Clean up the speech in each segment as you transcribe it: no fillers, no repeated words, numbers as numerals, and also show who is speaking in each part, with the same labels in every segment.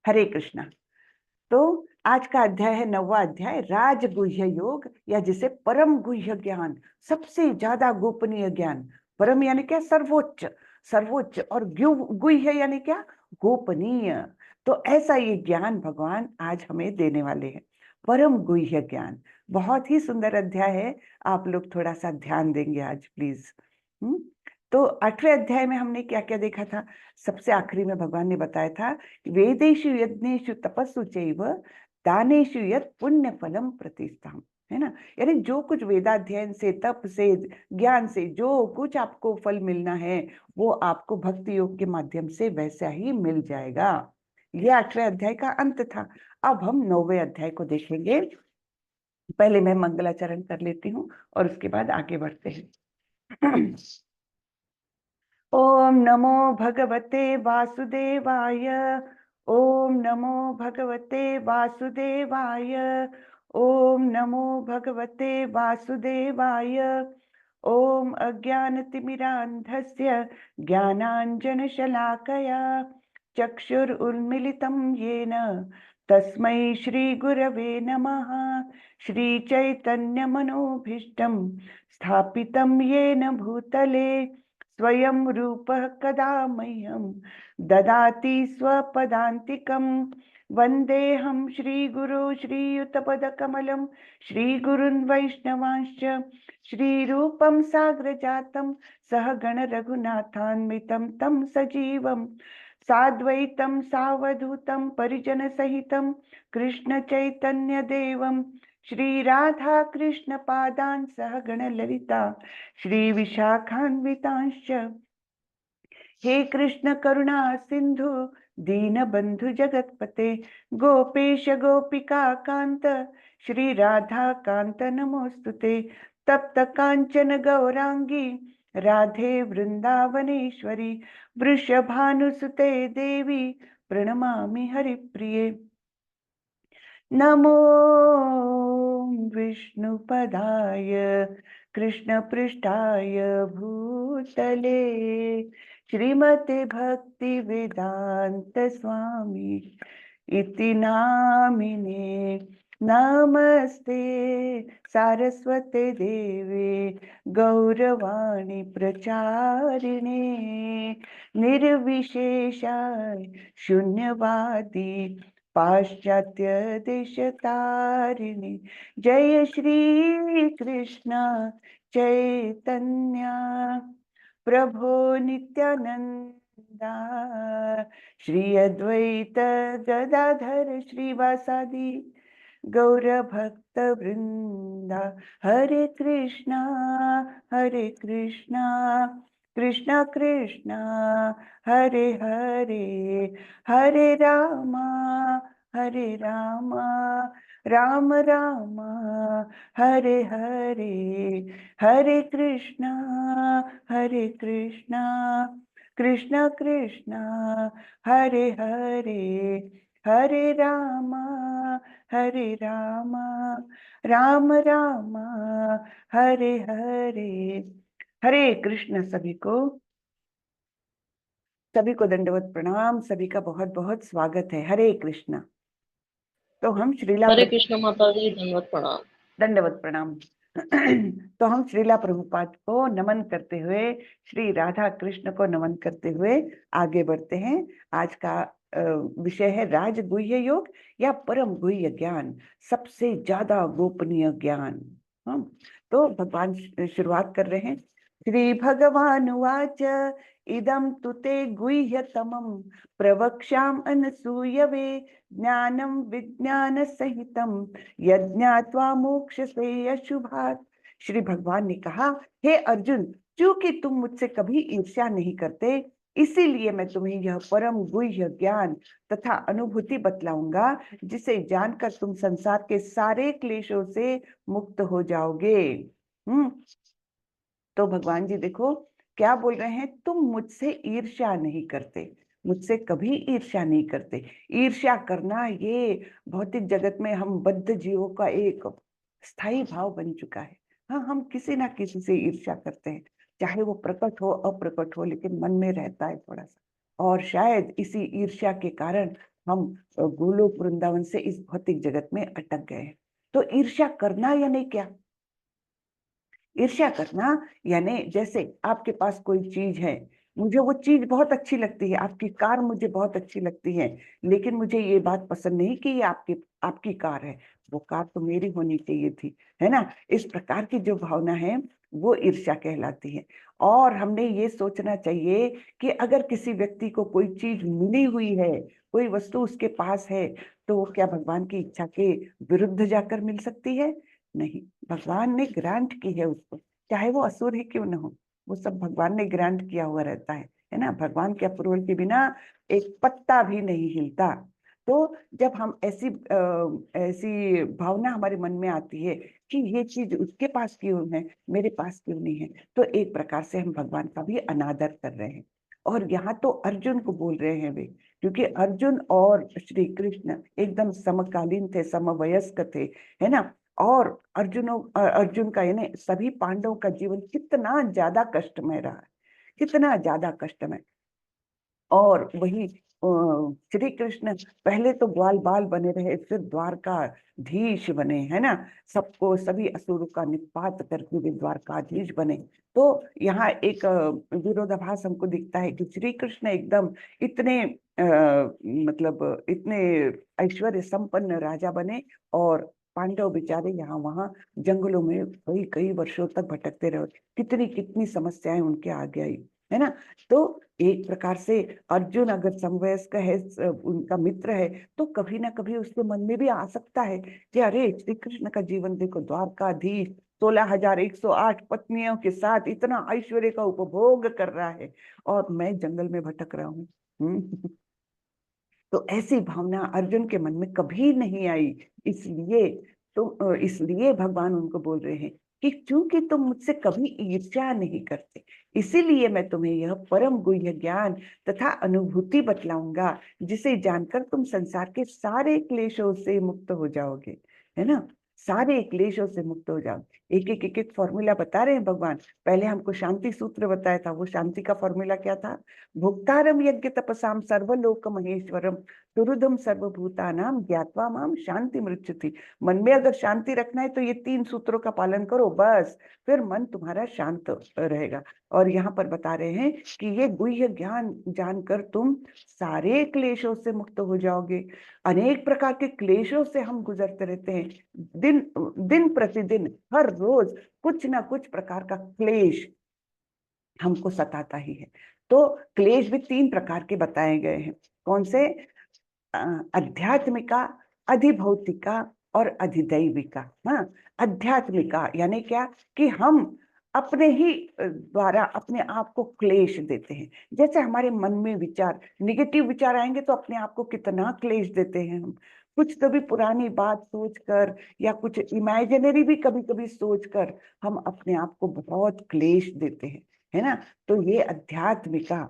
Speaker 1: हरे कृष्णा। तो आज का अध्याय है 9वां अध्याय, राजगुह्य योग, या जिसे परम गुह्य ज्ञान, सबसे ज्यादा गोपनीय ज्ञान। परम यानी क्या? सर्वोच्च। सर्वोच्च। और गुह्य यानी क्या? गोपनीय। तो ऐसा ये ज्ञान भगवान आज हमें देने वाले हैं, परम गुह्य ज्ञान। बहुत ही सुंदर अध्याय है, आप लोग थोड़ा सा ध्यान देंगे आज प्लीज। तो 8वें अध्याय में हमने क्या क्या देखा था? सबसे आखिरी में भगवान ने बताया था, वेदेषु यज्ञेषु तपस्सु चैव दानेषु यत् पुण्य फलम प्रतिष्ठाम। है ना? यानी जो कुछ वेदाध्ययन से, तप से, ज्ञान से जो कुछ आपको फल मिलना है, वो आपको भक्ति योग के माध्यम से वैसा ही मिल जाएगा। ये 8वें अध्याय का अंत था। अब हम 9वें अध्याय को देखेंगे। पहले मैं मंगलाचरण कर लेती हूँ और उसके बाद आगे बढ़ते हैं। ओम नमो भगवते वासुदेवाय। ओम नमो भगवते वासुदेवाय। ओम नमो भगवते वासुदेवाय। ओम अज्ञानतिमिरान्धस्य ज्ञानाञ्जनशलाकया चक्षुरुन्मिलितं येन तस्मै श्रीगुरवे नमः। श्रीचैतन्यमनोभीष्टं स्थापितं येन भूतले स्वयं रूपः कदा मह्यं ददाति स्वपदान्तिकं। वन्देऽहं श्रीगुरो श्रीयुतपदकमलं श्रीगुरुन् वैष्णवांश्च श्रीरूपं साग्रजातं सहगण रघुनाथान्वितं तं सजीवं साद्वैतं सावधूतं परिजनसहितं कृष्णचैतन्यदेवं श्री राधा कृष्ण पादान् सहगण ललिता श्री विशाखान्वितांश्च। हे कृष्ण करुणा सिंधु दीनबंधु जगतपते गोपेश गोपिका कांत श्री राधा कांत नमोस्तुते। तप्त कांचन गौरांगी राधे वृंदावनेश्वरी वृषभानुसुते देवी प्रणमामि हरिप्रिये। नमो विष्णुपदाय कृष्णपृष्ठाय भूतले श्रीमते भक्ति वेदांत स्वामी इति नामिने। नमस्ते सारस्वते देवे गौरवाणी प्रचारिणे निर्विशेषाय शून्यवादी पाश्चात्य देशतारिणी। जय श्री कृष्ण चैतन्य प्रभो नित्यानंदा श्री अद्वैत गदाधर श्रीवासादि गौर भक्त वृंदा। हरे कृष्णा कृष्णा कृष्णा हरे हरे, हरे रामा राम राम हरे हरे, हरे कृष्णा कृष्णा कृष्णा हरे हरे, हरे रामा राम राम हरे हरे। हरे कृष्ण। सभी को दंडवत प्रणाम, सभी का बहुत बहुत स्वागत है। हरे कृष्ण। तो हम
Speaker 2: हरे कृष्ण माता जी, दंडवत प्रणाम।
Speaker 1: दंडवत प्रणाम। तो हम श्रीला प्रभुपाद को नमन करते हुए, श्री राधा कृष्ण को नमन करते हुए आगे बढ़ते हैं। आज का विषय है राजगुह्य योग या परम गुह्य ज्ञान, सबसे ज्यादा गोपनीय ज्ञान। तो भगवान शुरुआत कर रहे हैं। श्री भगवान उवाच इदं तु ते गुह्यतमं प्रवक्ष्याम अनसूयवे ज्ञानं विज्ञान सहितं यज्ञात्वा मोक्षसे अशुभात्। श्री भगवान ने कहा, हे अर्जुन, चूंकि तुम मुझसे कभी ईर्ष्या नहीं करते, इसीलिए मैं तुम्हें यह परम गुह्य ज्ञान तथा अनुभूति बतलाऊंगा, जिसे जानकर तुम संसार के सारे क्लेशों से मुक्त हो जाओगे। तो भगवान जी देखो क्या बोल रहे हैं, तुम मुझसे ईर्ष्या नहीं करते, मुझसे कभी ईर्ष्या नहीं करते। ईर्ष्या करना ये भौतिक जगत में हम बद्ध जीवों का एक स्थायी भाव बन चुका है। हाँ, हम किसी ना किसी से ईर्ष्या करते हैं, चाहे वो प्रकट हो अप्रकट हो, लेकिन मन में रहता है थोड़ा सा। और शायद इसी ईर्ष्या के कारण हम गोलोक वृंदावन से इस भौतिक जगत में अटक गए हैं। तो ईर्ष्या करना यानी क्या? ईर्ष्या करना यानी जैसे आपके पास कोई चीज है, मुझे वो चीज बहुत अच्छी लगती है, आपकी कार मुझे बहुत अच्छी लगती है, लेकिन मुझे ये बात पसंद नहीं कि ये आपकी कार है, वो कार तो मेरी होनी चाहिए थी, है ना। इस प्रकार की जो भावना है वो ईर्ष्या कहलाती है। और हमने ये सोचना चाहिए कि अगर किसी व्यक्ति को कोई चीज मिली हुई है, कोई वस्तु उसके पास है, तो वो क्या भगवान की इच्छा के विरुद्ध जाकर मिल सकती है? नहीं, भगवान ने ग्रांट की है उसको, चाहे वो असुर ही क्यों ना हो, वो सब भगवान ने ग्रांट किया हुआ रहता है ना। भगवान के अप्रूवल के बिना एक पत्ता भी नहीं हिलता। तो जब हम ऐसी भावना हमारे मन में आती है कि ये चीज उसके पास क्यों है, मेरे पास क्यों नहीं है, तो एक प्रकार से हम भगवान का भी अनादर कर रहे हैं। और यहाँ तो अर्जुन को बोल रहे हैं वे, क्योंकि अर्जुन और श्री कृष्ण एकदम समकालीन थे, समवयस्क थे, है ना। और अर्जुन का यानी सभी पांडवों का जीवन कितना ज्यादा कष्टमय रहा है, कितना ज्यादा कष्टमय। और वही श्री कृष्ण पहले तो ग्वाल बाल बने रहे, फिर द्वारकाधीश बने, है ना। सबको, सभी असुरों का निपात करके वे द्वारकाधीश बने। तो यहाँ एक विरोधाभास हमको दिखता है कि श्री कृष्ण एकदम इतने मतलब इतने ऐश्वर्य संपन्न राजा बने, और पांडव बेचारे यहाँ वहां जंगलों में कई कई वर्षों तक भटकते रहे। कितनी कितनी समस्याएं उनके आगे आई, है ना। तो एक प्रकार से अर्जुन अगर समवयस्क है, उनका मित्र है, तो कभी ना कभी उसके मन में भी आ सकता है कि अरे श्री कृष्ण का जीवन देखो, द्वारकाधीश 16,108 पत्नियों के साथ इतना ऐश्वर्य का उपभोग कर रहा है, और मैं जंगल में भटक रहा हूँ। तो ऐसी भावना अर्जुन के मन में कभी नहीं आई। इसलिए इसलिए भगवान उनको बोल रहे हैं कि क्योंकि तुम मुझसे कभी ईर्ष्या नहीं करते, इसीलिए मैं तुम्हें यह परम गुह्य ज्ञान तथा अनुभूति बतलाऊंगा, जिसे जानकर तुम संसार के सारे क्लेशों से मुक्त हो जाओगे, है ना। सारे क्लेशों से मुक्त हो जाओ। एक एक फॉर्मूला बता रहे हैं भगवान। पहले हमको शांति सूत्र बताया था, वो शांति का फॉर्मूला क्या था? भोक्तारम यज्ञ तपसाम सर्वलोक महेश्वरम सुहृदम सर्वभूतानाम ज्ञात्वा माम शांति मृच्छति। मन में अगर शांति रखना है तो ये 3 सूत्रों का पालन करो, बस फिर मन तुम्हारा शांत रहेगा। और यहाँ पर बता रहे हैं कि ये गुह्य ज्ञान जानकर तुम सारे क्लेशों से मुक्त हो जाओगे। अनेक प्रकार के क्लेशों से हम गुजरते रहते हैं, दिन दिन प्रतिदिन, हर रोज कुछ ना कुछ प्रकार का क्लेश हमको सताता ही है। तो क्लेश भी 3 प्रकार के बताए गए हैं। कौन से? आध्यात्मिका, अधिभौतिका और अधिदैविका। हाँ, आध्यात्मिका यानी क्या कि हम अपने ही द्वारा अपने आप को क्लेश देते हैं। जैसे हमारे मन में विचार, निगेटिव विचार आएंगे तो अपने आप को कितना क्लेश देते हैं हम। कुछ तो भी पुरानी बात सोचकर या कुछ इमेजिनरी भी कभी कभी सोचकर हम अपने आप को बहुत क्लेश देते हैं, है ना। तो ये अध्यात्मिका।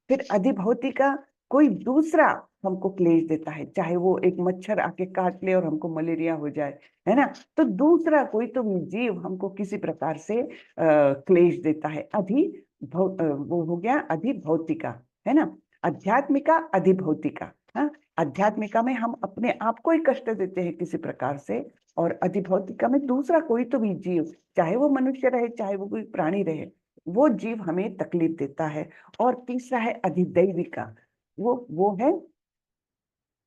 Speaker 1: फिर अधिभौतिका, कोई दूसरा हमको क्लेश देता है, चाहे वो एक मच्छर आके काट ले और हमको मलेरिया हो जाए, है ना। तो दूसरा कोई तो जीव हमको किसी प्रकार से क्लेश देता है। वो हो गया अधिभौतिका, है ना। आध्यात्मिका, अधिभौतिका। हाँ, आध्यात्मिका में हम अपने आप को ही कष्ट देते हैं किसी प्रकार से, और अधिभौतिका में दूसरा कोई तो भी जीव, चाहे वो मनुष्य रहे चाहे वो कोई प्राणी रहे, वो जीव हमें तकलीफ देता है। और तीसरा है अधिदैविका। वो है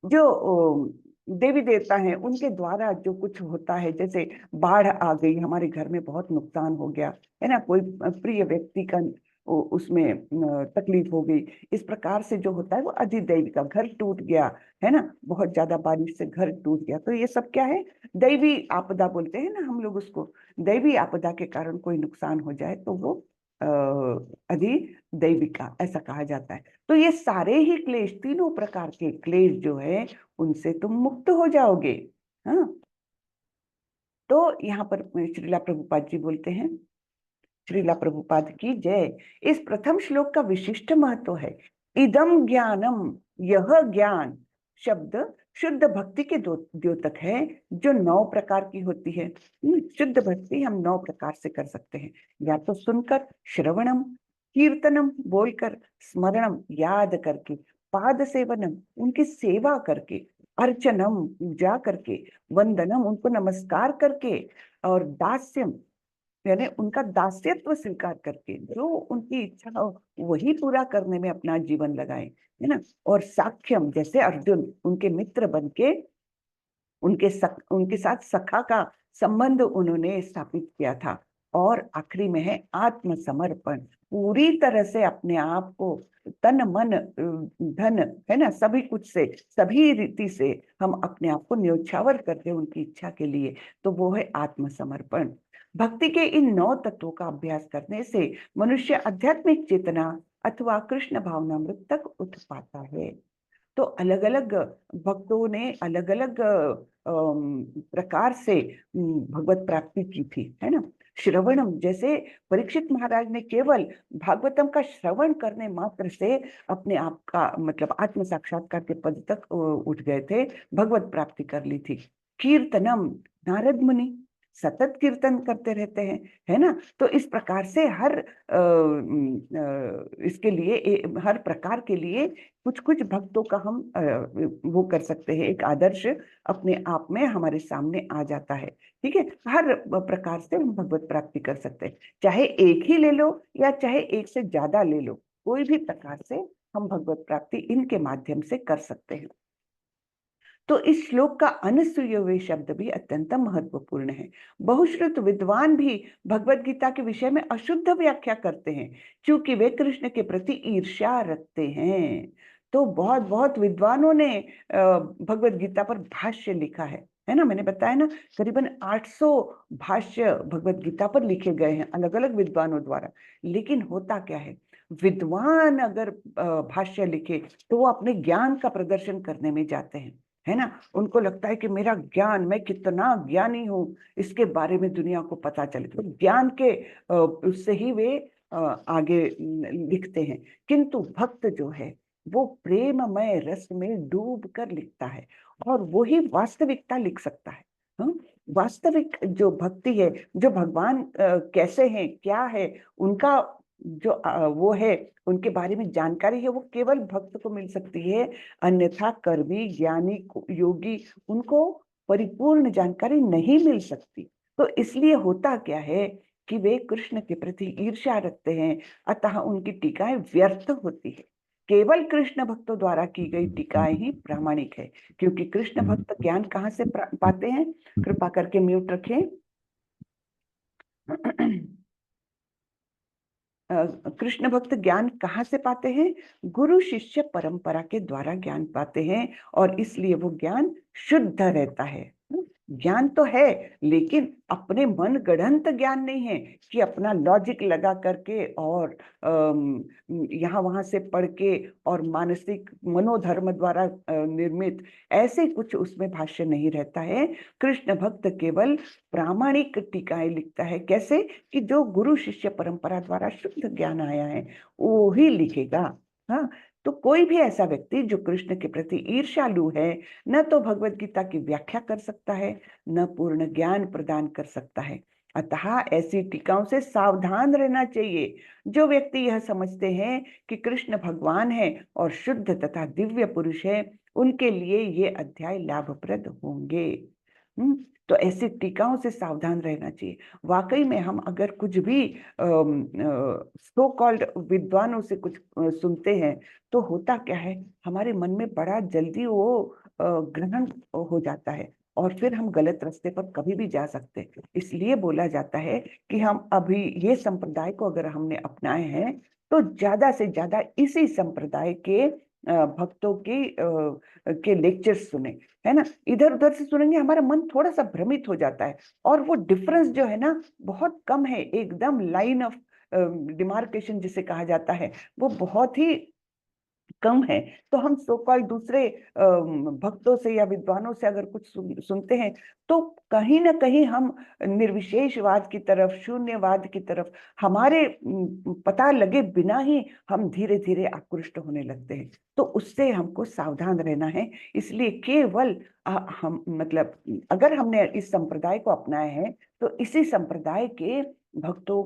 Speaker 1: जो देवी देवता हैं, उनके द्वारा जो कुछ होता है, जैसे बाढ़ आ गई, हमारे घर में बहुत नुकसान हो गया, है ना। कोई प्रिय व्यक्ति का उसमें तकलीफ हो गई, इस प्रकार से जो होता है वो अधिदैवी का। घर टूट गया, है ना, बहुत ज्यादा बारिश से घर टूट गया, तो ये सब क्या है? दैवी आपदा बोलते हैं ना हम लोग उसको। दैवी आपदा के कारण कोई नुकसान हो जाए तो वो अधिदैविका ऐसा कहा जाता है। तो ये सारे ही क्लेश, तीनों प्रकार के क्लेश जो है, उनसे तुम मुक्त हो जाओगे। हाँ, तो यहाँ पर श्रीला प्रभुपाद जी बोलते हैं, श्रीला प्रभुपाद की जय। इस प्रथम श्लोक का विशिष्ट महत्व है। इदम ज्ञानम, यह ज्ञान शब्द शुद्ध भक्ति के द्योतक है, जो 9 प्रकार की होती है। शुद्ध भक्ति हम 9 प्रकार से कर सकते हैं, या तो सुनकर, श्रवणम कीर्तनम बोलकर, स्मरणम याद करके, पाद सेवनम, उनकी सेवा करके, अर्चनम, पूजा करके, वंदनम, उनको नमस्कार करके, और दास्यम यानी उनका दास्यत्व स्वीकार करके, जो उनकी इच्छा हो वही पूरा करने में अपना जीवन लगाए, है ना। और साख्यम, जैसे अर्जुन उनके मित्र बन के उनके साथ सखा का संबंध उन्होंने स्थापित किया था। और आखिरी में है आत्मसमर्पण, पूरी तरह से अपने आप को तन मन धन, है ना, सभी कुछ से, सभी रीति से हम अपने आप को न्योछावर कर दें उनकी इच्छा के लिए, तो वो है आत्मसमर्पण। भक्ति के इन 9 तत्वों का अभ्यास करने से मनुष्य आध्यात्मिक चेतना अथवा कृष्ण भावनामृत तक उठ पाता है। तो अलग अलग भक्तों ने अलग अलग प्रकार से भगवत प्राप्ति की थी, है ना। श्रवणम, जैसे परीक्षित महाराज ने केवल भागवतम का श्रवण करने मात्र से अपने आप का मतलब आत्म साक्षात्कार के पद तक उठ गए थे, भगवत प्राप्ति कर ली थी। कीर्तनम, नारद मुनि सतत कीर्तन करते रहते हैं, है ना। तो इस प्रकार से इसके लिए हर प्रकार के लिए कुछ कुछ भक्तों का हम वो कर सकते हैं, एक आदर्श अपने आप में हमारे सामने आ जाता है। ठीक है, हर प्रकार से हम भगवत प्राप्ति कर सकते हैं, चाहे एक ही ले लो या चाहे एक से ज्यादा ले लो, कोई भी प्रकार से हम भगवत प्राप्ति इनके माध्यम से कर सकते हैं। तो इस श्लोक का अनुसूयवे शब्द भी अत्यंत महत्वपूर्ण है। बहुश्रुत विद्वान भी भगवत गीता के विषय में अशुद्ध व्याख्या करते हैं, क्योंकि वे कृष्ण के प्रति ईर्ष्या रखते हैं। तो बहुत बहुत विद्वानों ने भगवत गीता पर भाष्य लिखा है ना। मैंने बताया ना, करीबन 800 भाष्य भगवत गीता पर लिखे गए हैं अलग अलग विद्वानों द्वारा। लेकिन होता क्या है, विद्वान अगर भाष्य लिखे तो वो अपने ज्ञान का प्रदर्शन करने में जाते हैं, है ना। उनको लगता है कि मेरा ज्ञान, मैं कितना ज्ञानी हूं, इसके बारे में दुनिया को पता चले, तो ज्ञान के उससे ही वे आगे लिखते हैं। किंतु भक्त जो है वो प्रेममय रस में डूब कर लिखता है, और वो ही वास्तविकता लिख सकता है। वास्तविक जो भक्ति है, जो भगवान कैसे हैं, क्या है उनका जो वो है, उनके बारे में जानकारी है, वो केवल भक्त को मिल सकती है। अन्यथा कर्मी, ज्ञानी, योगी, उनको परिपूर्ण जानकारी नहीं मिल सकती। तो इसलिए होता क्या है कि वे कृष्ण के प्रति ईर्ष्या रखते हैं, अतः उनकी टीकाएं व्यर्थ होती है। केवल कृष्ण भक्तों द्वारा की गई टीकाएं ही प्रामाणिक है, क्योंकि कृष्ण भक्त ज्ञान कहाँ से पाते हैं? कृपा करके म्यूट रखें। कृष्ण भक्त ज्ञान कहाँ से पाते हैं? गुरु शिष्य परंपरा के द्वारा ज्ञान पाते हैं, और इसलिए वो ज्ञान शुद्ध रहता है। ज्ञान तो है, लेकिन अपने मन गढ़ंत ज्ञान नहीं है कि अपना लॉजिक लगा करके और यहाँ वहां से पढ़ के और मानसिक मनोधर्म द्वारा निर्मित, ऐसे कुछ उसमें भाष्य नहीं रहता है। कृष्ण भक्त केवल प्रामाणिक टीकाएं लिखता है। कैसे? कि जो गुरु शिष्य परंपरा द्वारा शुद्ध ज्ञान आया है वो ही लिखेगा। हाँ, तो कोई भी ऐसा व्यक्ति जो कृष्ण के प्रति ईर्ष्यालु है, न तो भगवत गीता की व्याख्या कर सकता है, न पूर्ण ज्ञान प्रदान कर सकता है। अतः ऐसी टीकाओं से सावधान रहना चाहिए। जो व्यक्ति यह समझते हैं कि कृष्ण भगवान है और शुद्ध तथा दिव्य पुरुष है, उनके लिए ये अध्याय लाभप्रद होंगे। तो ऐसी टीकाओं से सावधान रहना चाहिए। वाकई में हम अगर कुछ भी सो कॉल्ड विद्वानों से कुछ सुनते हैं, तो होता क्या है, हमारे मन में बड़ा जल्दी वो ग्रहण हो जाता है, और फिर हम गलत रास्ते पर कभी भी जा सकते हैं। इसलिए बोला जाता है कि हम अभी ये संप्रदाय को अगर हमने अपनाए हैं, तो ज्यादा से ज्यादा इसी संप्रदाय के भक्तों के लेक्चर्स सुने, है ना। इधर उधर से सुनेंगे हमारा मन थोड़ा सा भ्रमित हो जाता है, और वो डिफरेंस जो है ना बहुत कम है, एकदम लाइन ऑफ डिमार्केशन जिसे कहा जाता है, वो बहुत ही कम है। तो हम सो कॉल्ड दूसरे भक्तों से या विद्वानों से अगर कुछ सुनते हैं, तो कहीं ना कहीं हम निर्विशेषवाद की तरफ, शून्यवाद की तरफ, हमारे पता लगे बिना ही हम धीरे धीरे आकृष्ट होने लगते हैं। तो उससे हमको सावधान रहना है। इसलिए केवल हम मतलब अगर हमने इस संप्रदाय को अपनाया है, तो इसी संप्रदाय के भक्तों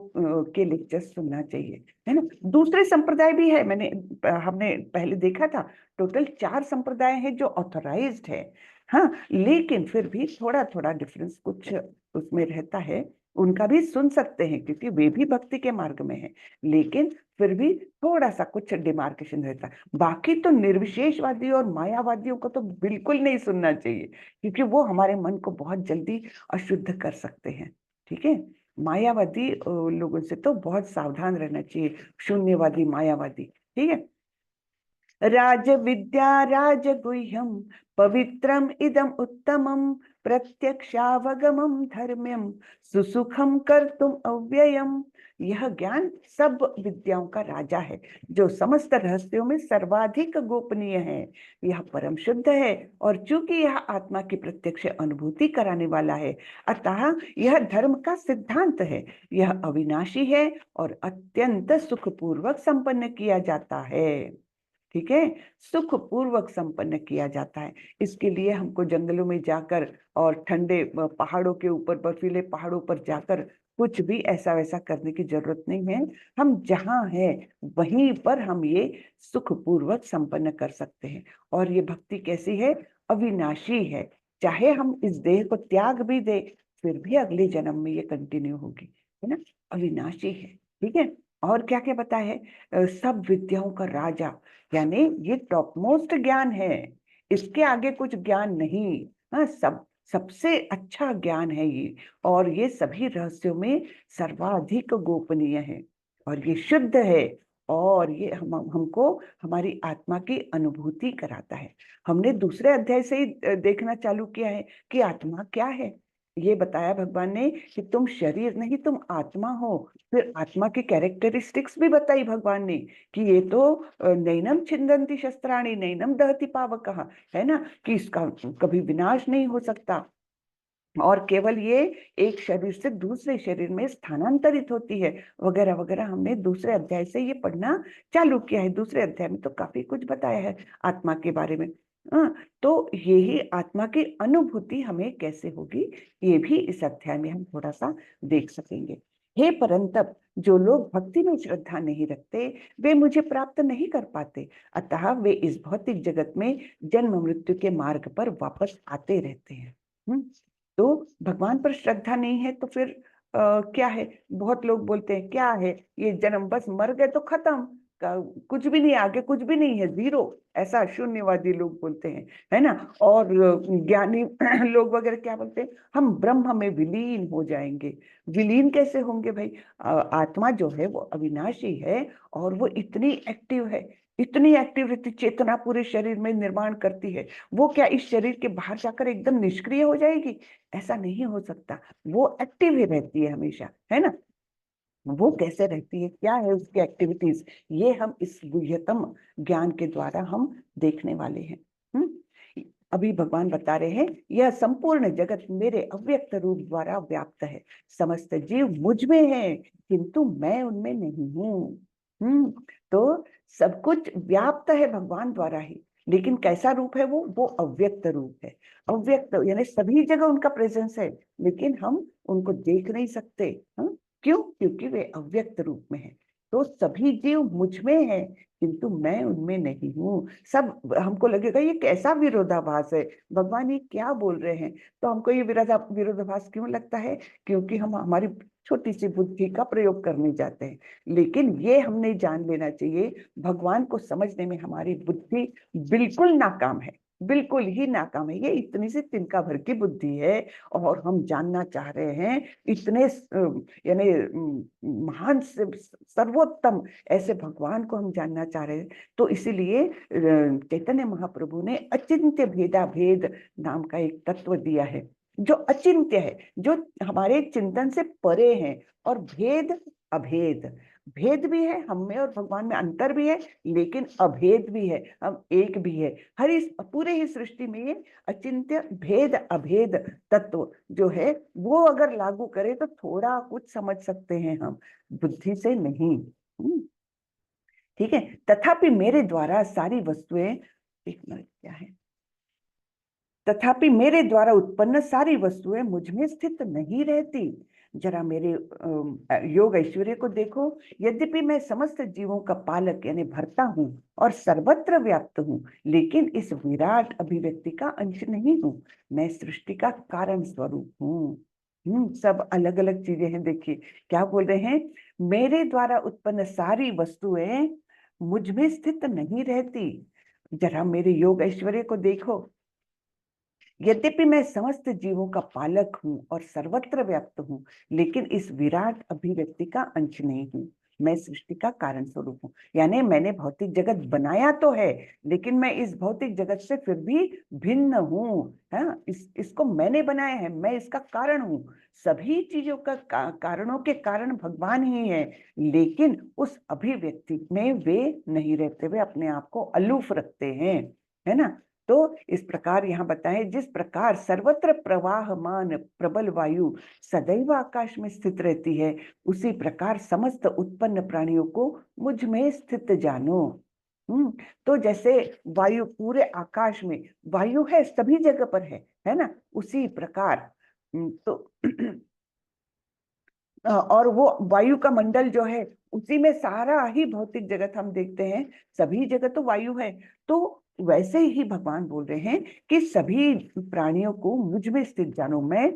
Speaker 1: के लेक्चर्स सुनना चाहिए, है ना। दूसरे संप्रदाय भी है, हमने पहले देखा था, टोटल 4 संप्रदाय हैं जो ऑथराइज्ड है। हाँ, लेकिन फिर भी थोड़ा थोड़ा डिफरेंस कुछ उसमें रहता है। उनका भी सुन सकते हैं क्योंकि वे भी भक्ति के मार्ग में है, लेकिन फिर भी थोड़ा सा कुछ डिमार्केशन रहता है। बाकी तो निर्विशेषवादी और मायावादियों को तो बिल्कुल नहीं सुनना चाहिए, क्योंकि वो हमारे मन को बहुत जल्दी अशुद्ध कर सकते हैं। ठीक है, मायावादी लोगों से तो बहुत सावधान रहना चाहिए, शून्यवादी मायावादी। ठीक है। राज विद्या राजगुह्यम पवित्रम इदम उत्तमम प्रत्यक्षावगमम धर्म्यम सुसुखम कर्तुम अव्ययम। यह ज्ञान सब विद्याओं का राजा है, जो समस्त रहस्यों में सर्वाधिक गोपनीय है। यह परम शुद्ध है, और चूंकि यह आत्मा की प्रत्यक्ष अनुभूति कराने वाला है, अतः यह धर्म का सिद्धांत है। यह अविनाशी है और अत्यंत सुखपूर्वक संपन्न किया जाता है। ठीक है, सुख पूर्वक संपन्न किया जाता है। इसके लिए हमको जंगलों में जाकर और ठंडे पहाड़ों के ऊपर, बर्फीले पहाड़ों पर जाकर कुछ भी ऐसा वैसा करने की जरूरत नहीं है। हम जहाँ हैं वहीं पर हम ये सुख पूर्वक संपन्न कर सकते हैं। और ये भक्ति कैसी है? अविनाशी है। चाहे हम इस देह को त्याग भी दे, फिर भी अगले जन्म में ये कंटिन्यू होगी, है ना। अविनाशी है। ठीक है, और क्या क्या पता है? सब विद्याओं का राजा, यानी ये टॉप मोस्ट ज्ञान है, इसके आगे कुछ ज्ञान नहीं। हाँ, सबसे अच्छा ज्ञान है ये, और ये सभी रहस्यों में सर्वाधिक गोपनीय है, और ये शुद्ध है, और ये हमको हमारी आत्मा की अनुभूति कराता है। हमने दूसरे अध्याय से ही देखना चालू किया है कि आत्मा क्या है। ये बताया भगवान ने कि तुम शरीर नहीं, तुम आत्मा हो। फिर आत्मा की कैरेक्टरिस्टिक्स भी बताई भगवान ने कि ये तो नैनम छिन्दन्ति शस्त्राणि नैनम दहति पावकः, है ना, कि इसका कभी विनाश नहीं हो सकता, और केवल ये एक शरीर से दूसरे शरीर में स्थानांतरित होती है, वगैरह वगैरह। हमने दूसरे अध्याय से ये पढ़ना चालू किया है। दूसरे अध्याय में तो काफी कुछ बताया है आत्मा के बारे में। तो यही आत्मा की अनुभूति हमें कैसे होगी, ये भी इस अध्याय में हम थोड़ा सा देख सकेंगे। हे परंतप, जो लोग भक्ति में श्रद्धा नहीं रखते, वे मुझे प्राप्त नहीं कर पाते, अतः वे इस भौतिक जगत में जन्म मृत्यु के मार्ग पर वापस आते रहते हैं। तो भगवान पर श्रद्धा नहीं है तो फिर क्या है? बहुत लोग बोलते हैं क्या है ये जन्म, बस मर गए तो खत्म, कुछ भी नहीं, आगे कुछ भी नहीं है, जीरो, ऐसा शून्यवादी लोग बोलते हैं, है ना। और ज्ञानी लोग वगैरह क्या बोलते हैं? हम ब्रह्म में विलीन हो जाएंगे। विलीन कैसे होंगे भाई? आत्मा जो है वो अविनाशी है, और वो इतनी एक्टिव है, इतनी एक्टिव रहती, चेतना पूरे शरीर में निर्माण करती है। वो क्या इस शरीर के बाहर जाकर एकदम निष्क्रिय हो जाएगी? ऐसा नहीं हो सकता। वो एक्टिव ही रहती है हमेशा, है ना। वो कैसे रहती है, क्या है उसकी एक्टिविटीज, ये हम इस गुह्यतम ज्ञान के द्वारा हम देखने वाले हैं। अभी भगवान बता रहे हैं, यह संपूर्ण जगत मेरे अव्यक्त रूप द्वारा व्याप्त है। समस्त जीव मुझ में है, किंतु मैं उनमें नहीं हूँ। तो सब कुछ व्याप्त है भगवान द्वारा ही, लेकिन कैसा रूप है? वो अव्यक्त रूप है। अव्यक्त यानी सभी जगह उनका प्रेजेंस है, लेकिन हम उनको देख नहीं सकते। क्यों? क्योंकि वे अव्यक्त रूप में है। तो सभी जीव मुझ में है, किंतु मैं उनमें नहीं हूँ। सब हमको लगेगा ये कैसा विरोधाभास है, भगवान ये क्या बोल रहे हैं। तो हमको ये विरोधाभास क्यों लगता है? क्योंकि हम हमारी छोटी सी बुद्धि का प्रयोग करने जाते हैं। लेकिन ये हमने जान लेना चाहिए, भगवान को समझने में हमारी बुद्धि बिल्कुल नाकाम है, बिल्कुल ही नाकाम है। ये इतनी सी तिनका भर की बुद्धि है, और हम जानना चाह रहे हैं इतने यानी महान से सर्वोत्तम ऐसे भगवान को हम जानना चाह रहे हैं। तो इसीलिए चैतन्य महाप्रभु ने अचिंत्य भेदा भेद नाम का एक तत्व दिया है, जो अचिंत्य है, जो हमारे चिंतन से परे है, और भेद अभेद। भेद भी है हम में और भगवान में, अंतर भी है, लेकिन अभेद भी है, हम एक भी है। हर इस पूरे ही सृष्टि में ये अचिंत्य भेद अभेद तत्व जो है, वो अगर लागू करें तो थोड़ा कुछ समझ सकते हैं हम, बुद्धि से नहीं। ठीक है। तथापि मेरे द्वारा सारी वस्तुएं, एक मिनट, क्या है? तथापि मेरे द्वारा उत्पन्न सारी वस्तुएं मुझ में स्थित नहीं रहती। जरा मेरे योग ऐश्वर्य को देखो। यद्यपि मैं समस्त जीवों का पालक यानी भरता हूँ और सर्वत्र व्याप्त हूँ, लेकिन इस विराट अभिव्यक्ति का अंश नहीं हूँ। मैं सृष्टि का कारण स्वरूप हूँ। सब अलग अलग चीजें हैं। देखिए क्या बोल रहे हैं, मेरे द्वारा उत्पन्न सारी वस्तुएं मुझ में स्थित नहीं रहती। जरा मेरे योग ऐश्वर्य को देखो। यद्यपि मैं समस्त जीवों का पालक हूँ और सर्वत्र व्याप्त हूँ, लेकिन इस विराट अभिव्यक्ति का अंश नहीं हूँ। मैं सृष्टि का कारण स्वरूप हूँ। यानी मैंने भौतिक जगत बनाया तो है, लेकिन मैं इस भौतिक जगत से फिर भी भिन्न हूँ। हाँ, इसको मैंने बनाया है, मैं इसका कारण हूँ। सभी चीजों का कारणों के कारण भगवान ही है, लेकिन उस अभिव्यक्ति में वे नहीं रहते, वे अपने आप को अलूफ रखते हैं, है ना। तो इस प्रकार यहाँ बताए, जिस प्रकार सर्वत्र प्रवाहमान प्रबल वायु सदैव आकाश में स्थित रहती है, उसी प्रकार समस्त उत्पन्न प्राणियों को मुझ में स्थित जानो। तो जैसे वायु पूरे आकाश में वायु है, सभी जगह पर है ना, उसी प्रकार तो और वो वायु का मंडल जो है, उसी में सारा ही भौतिक जगत हम देखते हैं, सभी जगह तो वायु है। तो वैसे ही भगवान बोल रहे हैं कि सभी प्राणियों को मुझ में स्थित जानो। मैं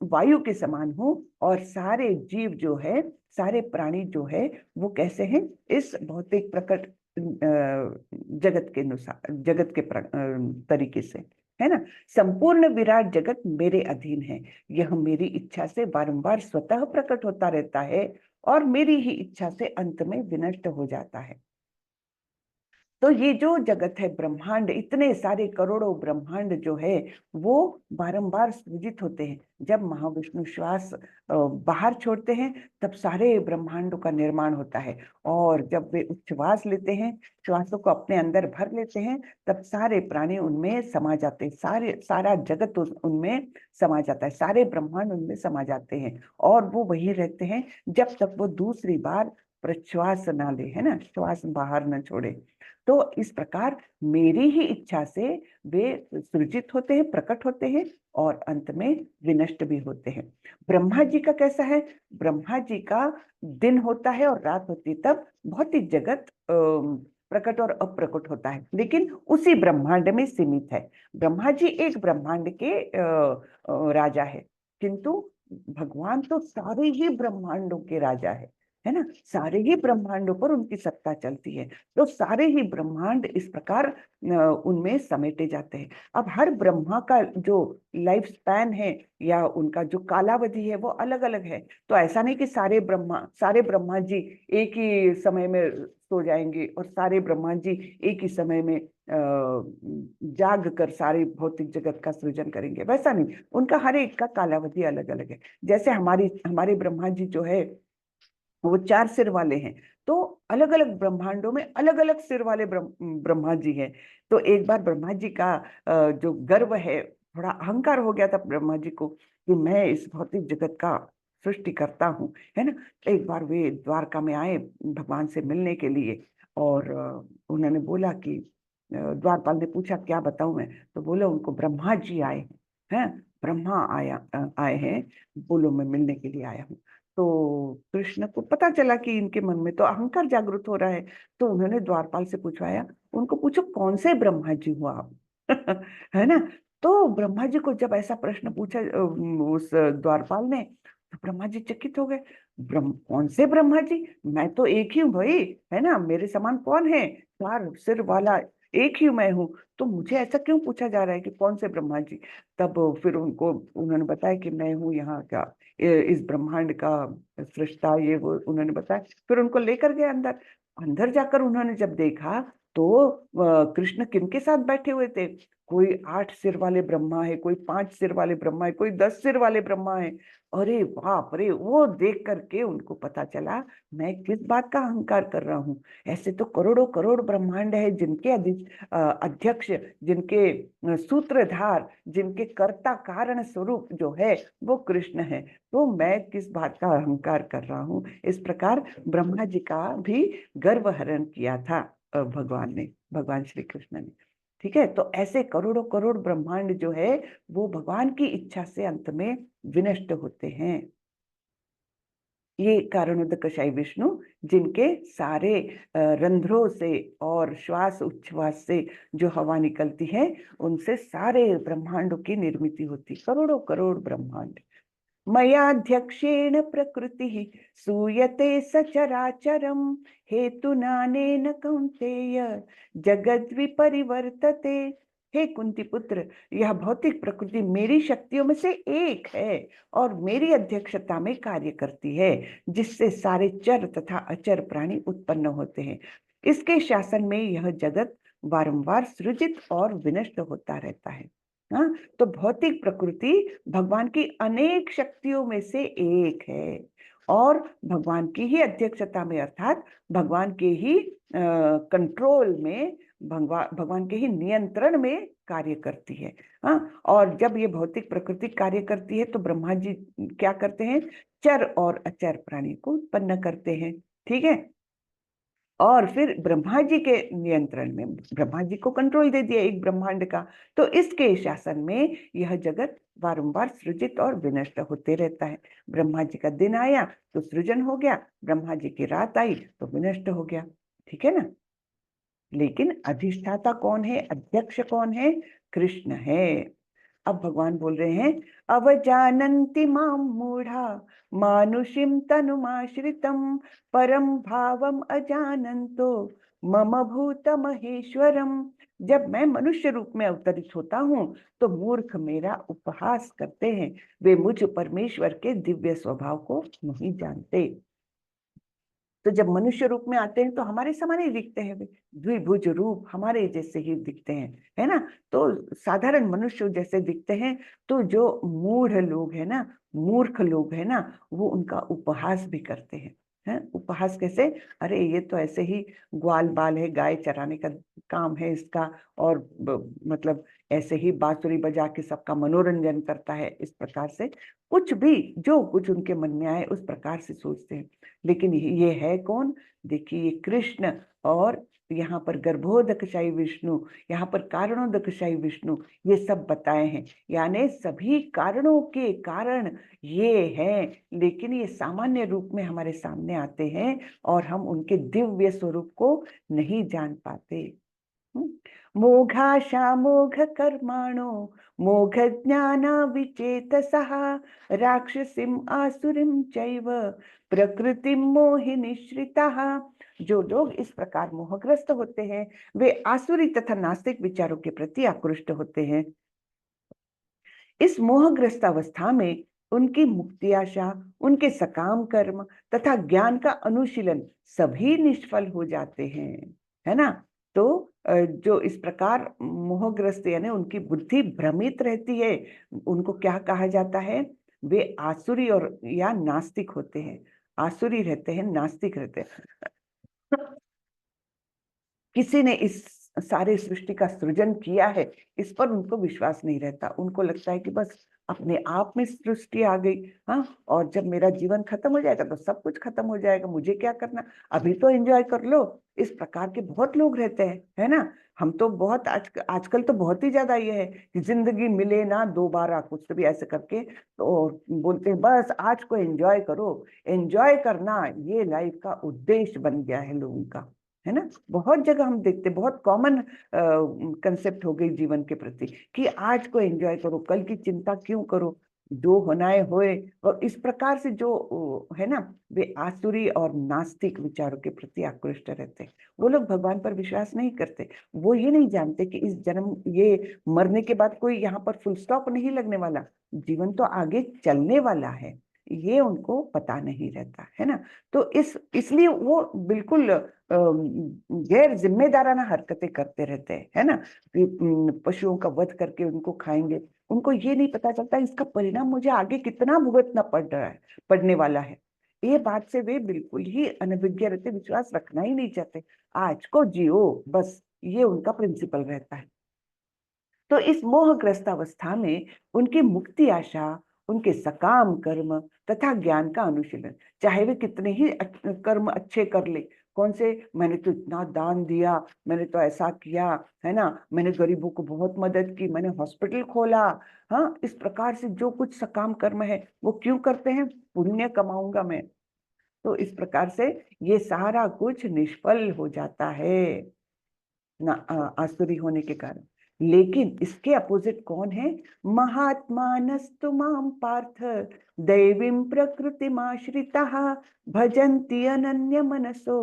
Speaker 1: वायु के समान हूँ, और सारे जीव जो है, सारे प्राणी जो है, वो कैसे हैं, इस भौतिक प्रकट जगत के अनुसार, जगत के तरीके से, है ना। संपूर्ण विराट जगत मेरे अधीन है। यह मेरी इच्छा से बारंबार स्वतः प्रकट होता रहता है, और मेरी ही इच्छा से अंत में विनष्ट हो जाता है। तो ये जो जगत है, ब्रह्मांड, इतने सारे करोड़ों ब्रह्मांड जो है, वो बारंबार सृजित होते हैं। जब महाविष्णु श्वास बाहर छोड़ते हैं, तब सारे ब्रह्मांडों का निर्माण होता है। और जब वे उच्छ्वास लेते हैं, श्वासों को अपने अंदर भर लेते हैं, तब सारे प्राणी उनमें समा जाते हैं, सारा जगत उनमें समा जाता है, सारे ब्रह्मांड उनमें समा जाते हैं, और वो वही रहते हैं जब तक वो दूसरी बार प्रश्वास ना ले, है ना, श्वास बाहर न छोड़े। तो इस प्रकार मेरी ही इच्छा से वे सृजित होते हैं, प्रकट होते हैं, और अंत में विनष्ट भी होते हैं। ब्रह्मा जी का कैसा है, ब्रह्मा जी का दिन होता है और रात होती है, तब भौतिक जगत प्रकट और अप्रकट होता है, लेकिन उसी ब्रह्मांड में सीमित है। ब्रह्मा जी एक ब्रह्मांड के राजा है, किंतु भगवान तो सारे ही ब्रह्मांडों के राजा है ना। सारे ही ब्रह्मांडों पर उनकी सत्ता चलती है, तो सारे ही ब्रह्मांड इस प्रकार उनमें समेटे जाते हैं। अब हर ब्रह्मा का जो लाइफ स्पैन है, या उनका जो कालावधि है, वो अलग अलग है। तो ऐसा नहीं कि सारे ब्रह्मा जी एक ही समय में सो जाएंगे, और सारे ब्रह्मा जी एक ही समय में जाग कर सारे भौतिक जगत का सृजन करेंगे, वैसा नहीं। उनका हर एक का कालावधि अलग अलग है। जैसे हमारे ब्रह्मा जी जो है, वो 4 सिर वाले हैं, तो अलग अलग ब्रह्मांडों में अलग अलग सिर वाले ब्रह्मा जी हैं। तो एक बार ब्रह्मा जी का जो गर्व है, थोड़ा अहंकार हो गया था ब्रह्मा जी को, कि मैं इस भौतिक जगत का सृष्टि करता हूँ, है ना। एक बार वे द्वारका में आए भगवान से मिलने के लिए, और उन्होंने बोला कि द्वारपाल ने पूछा क्या बताऊं मैं, तो बोले उनको ब्रह्मा जी आए हैं, ब्रह्मा आए हैं, बोलो मैं मिलने के लिए आया हूँ। तो कृष्ण को पता चला कि इनके मन में तो अहंकार जागृत हो रहा है, तो उन्होंने द्वारपाल से पूछवाया, उनको पूछो कौन से ब्रह्मा जी हो आप है ना। तो ब्रह्मा जी को जब ऐसा प्रश्न पूछा उस द्वारपाल ने, तो ब्रह्मा जी चकित हो गए। कौन से ब्रह्मा जी, मैं तो एक ही हूँ भाई, है ना, मेरे समान कौन है, 4 सिर वाला एक ही मैं हूँ, तो मुझे ऐसा क्यों पूछा जा रहा है कि कौन से ब्रह्मा जी। तब फिर उन्होंने बताया कि मैं हूँ यहाँ क्या, इस ब्रह्मांड का सृष्टा, ये वो उन्होंने बताया। फिर उनको लेकर गए अंदर। अंदर जाकर उन्होंने जब देखा, तो कृष्ण किनके साथ बैठे हुए थे, कोई 8 सिर वाले ब्रह्मा है, कोई 5 सिर वाले ब्रह्मा है, कोई 10 सिर वाले ब्रह्मा है। अरे बाप रे, वो देख करके उनको पता चला मैं किस बात का अहंकार कर रहा हूँ। ऐसे तो करोड़ों करोड़ ब्रह्मांड है, जिनके अध्यक्ष, जिनके सूत्रधार, जिनके कर्ता कारण स्वरूप जो है, वो कृष्ण है। तो मैं किस बात का अहंकार कर रहा हूँ। इस प्रकार ब्रह्मा जी का भी गर्व हरण किया था भगवान श्री कृष्ण ने। ठीक है, तो ऐसे करोड़ों करोड़ ब्रह्मांड जो है, वो भगवान की इच्छा से अंत में विनष्ट होते हैं। ये कारणोदक कषाय विष्णु, जिनके सारे रंध्रों से और श्वास उच्छ्वास से जो हवा निकलती है, उनसे सारे ब्रह्मांडों की निर्मित होती, करोड़ों करोड़ ब्रह्मांड। मयाध्यक्षेण प्रकृतिः सूयते सचराचरं, हेतुनानेन कौन्तेय जगद्विपरिवर्तते। हे कुंती पुत्र, यह भौतिक प्रकृति मेरी शक्तियों में से एक है और मेरी अध्यक्षता में कार्य करती है, जिससे सारे चर तथा अचर प्राणी उत्पन्न होते हैं। इसके शासन में यह जगत बारंबार सृजित और विनष्ट होता रहता है। हाँ, तो भौतिक प्रकृति भगवान की अनेक शक्तियों में से एक है और भगवान की ही अध्यक्षता में, अर्थात भगवान के ही कंट्रोल में, भगवान के ही नियंत्रण में कार्य करती है। हाँ, और जब ये भौतिक प्रकृति कार्य करती है तो ब्रह्मा जी क्या करते हैं, चर और अचर प्राणी को उत्पन्न करते हैं। ठीक है, और फिर ब्रह्मा जी के नियंत्रण में, ब्रह्मा जी को कंट्रोल दे दिया एक ब्रह्मांड का, तो इसके शासन में यह जगत बारंबार सृजित और विनष्ट होते रहता है। ब्रह्मा जी का दिन आया तो सृजन हो गया, ब्रह्मा जी की रात आई तो विनष्ट हो गया। ठीक है ना, लेकिन अधिष्ठाता कौन है, अध्यक्ष कौन है, कृष्ण है। अब भगवान बोल रहे हैं, अवजानन्ति मां मूढ़ा मानुषिं तनुमाश्रितं, परम भावम अजानन्तो मम भूत महेश्वरम। जब मैं मनुष्य रूप में अवतरित होता हूँ तो मूर्ख मेरा उपहास करते हैं, वे मुझ परमेश्वर के दिव्य स्वभाव को नहीं जानते। तो जब मनुष्य रूप में आते हैं तो हमारे समान ही दिखते हैं, वे द्विभुज रूप हमारे जैसे ही दिखते हैं, है ना। तो साधारण मनुष्य जैसे दिखते हैं, तो जो मूढ़ लोग है ना, मूर्ख लोग है ना, वो उनका उपहास भी करते हैं। उपहास कैसे, अरे ये तो ऐसे ही ग्वाल बाल है, गाय चराने का काम है इसका, और मतलब ऐसे ही बांसुरी बजा के सबका मनोरंजन करता है, इस प्रकार से कुछ भी जो कुछ उनके मन में आए उस प्रकार से सोचते हैं। लेकिन ये है कौन, देखिए ये कृष्ण, और यहाँ पर गर्भोदकशाही विष्णु, यहाँ पर कारणोदकशाही विष्णु, ये सब बताए हैं। यानी सभी कारणों के कारण ये हैं, लेकिन ये सामान्य रूप में हमारे सामने आते हैं और हम उनके दिव्य स्वरूप को नहीं जान पाते। मोघाशा मोघ कर्माणो मोघ ज्ञान विचेतसः, राक्षसीम आसुरीम चैव प्रकृति मोहि निश्रिताः। जो लोग इस प्रकार मोहग्रस्त होते हैं, वे आसुरी तथा नास्तिक विचारों के प्रति आकृष्ट होते हैं। इस मोहग्रस्त अवस्था में उनकी मुक्ति आशा, उनके सकाम कर्म तथा ज्ञान का अनुशीलन सभी निष्फल हो जाते हैं, है ना। तो जो इस प्रकार मोहग्रस्त यानी उनकी बुद्धि भ्रमित रहती है, उनको क्या कहा जाता है, वे आसुरी और या नास्तिक होते हैं। आसुरी रहते हैं, नास्तिक रहते हैं। किसी ने इस सारे सृष्टि का सृजन किया है, इस पर उनको विश्वास नहीं रहता। उनको लगता है कि बस अपने आप में सृष्टि आ गई, हाँ, और जब मेरा जीवन खत्म हो जाएगा तो सब कुछ खत्म हो जाएगा, मुझे क्या करना, अभी तो एंजॉय कर लो। इस प्रकार के बहुत लोग रहते हैं, है ना। हम तो बहुत आजकल तो बहुत ही ज्यादा ये है कि जिंदगी मिले ना दोबारा, कुछ तो भी ऐसे करके तो बोलते हैं बस आज को एंजॉय करो। एंजॉय करना ये लाइफ का उद्देश्य बन गया है लोगों का, है ना। बहुत जगह हम देखते, बहुत कॉमन कंसेप्ट हो गई जीवन के प्रति कि आज को एंजॉय करो, कल की चिंता क्यों करो, जो होना है होए। और इस प्रकार से जो है ना, वे आसुरी और नास्तिक विचारों के प्रति आकृष्ट रहते हैं। वो लोग भगवान पर विश्वास नहीं करते। वो ये नहीं जानते कि इस जन्म, ये मरने के बाद कोई यहाँ पर फुल स्टॉप नहीं लगने वाला, जीवन तो आगे चलने वाला है, ये उनको पता नहीं रहता, है ना। तो इसलिए वो बिल्कुल गैर जिम्मेदाराना हरकतें करते रहते हैं, है ना। पशुओं का वध करके उनको खाएंगे, उनको ये नहीं पता चलता इसका परिणाम मुझे आगे कितना भुगतना पड़ रहा है, पड़ने वाला है। ये बात से वे बिल्कुल ही अनभिज्ञ रहते, विश्वास रखना ही नहीं चाहते। आज को जियो, बस ये उनका प्रिंसिपल रहता है। तो इस मोहग्रस्त अवस्था में उनकी मुक्ति आशा, उनके सकाम कर्म तथा ज्ञान का अनुशीलन, चाहे वे कितने ही कर्म अच्छे कर ले, कौन से, मैंने तो इतना दान दिया, मैंने तो ऐसा किया, है ना, मैंने गरीबों को बहुत मदद की, मैंने हॉस्पिटल खोला, हाँ, इस प्रकार से जो कुछ सकाम कर्म है वो क्यों करते हैं, पुण्य कमाऊंगा मैं, तो इस प्रकार से ये सारा कुछ निष्फल हो जाता है ना, आसुरी होने के कारण। लेकिन इसके अपोजिट कौन है? महात्मानस्तु मां पार्थ दैवीं प्रकृतिमाश्रिताः भजन्ति अनन्य मनसो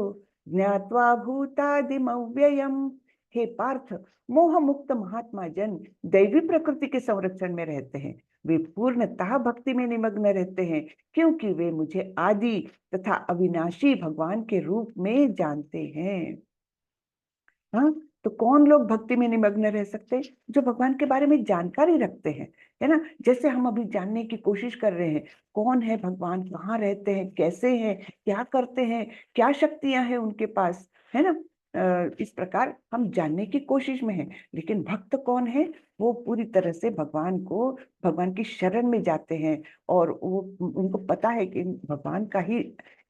Speaker 1: ज्ञात्वा भूतादिमव्ययम्। हे पार्थ, मोह मुक्त महात्मा जन दैवी प्रकृति के संरक्षण में रहते हैं। वे पूर्णतः भक्ति में निमग्न रहते हैं, क्योंकि वे मुझे आदि तथा अविनाशी भगवान के रूप में जानते हैं। हाँ, तो कौन लोग भक्ति में निमग्न रह सकते हैं? जो भगवान के बारे में जानकारी रखते हैं, है ना। जैसे हम अभी जानने की कोशिश कर रहे हैं, कौन है भगवान, कहाँ रहते हैं, कैसे हैं, क्या करते हैं, क्या शक्तियां हैं उनके पास, है ना। इस प्रकार हम जानने की कोशिश में हैं। लेकिन भक्त कौन है? वो पूरी तरह से भगवान की शरण में जाते हैं, और वो उनको पता है कि भगवान का ही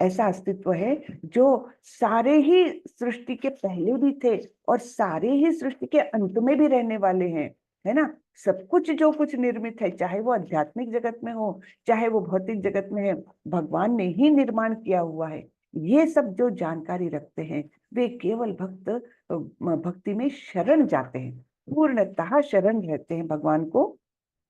Speaker 1: ऐसा अस्तित्व है जो सारे ही सृष्टि के पहले भी थे और सारे ही सृष्टि के अंत में भी रहने वाले हैं, है ना। सब कुछ जो कुछ निर्मित है, चाहे वो आध्यात्मिक जगत में हो, चाहे वो भौतिक जगत में है, भगवान ने ही निर्माण किया हुआ है। ये सब जो जानकारी रखते हैं, वे केवल भक्ति में शरण जाते हैं, पूर्णतः शरण रहते हैं भगवान को।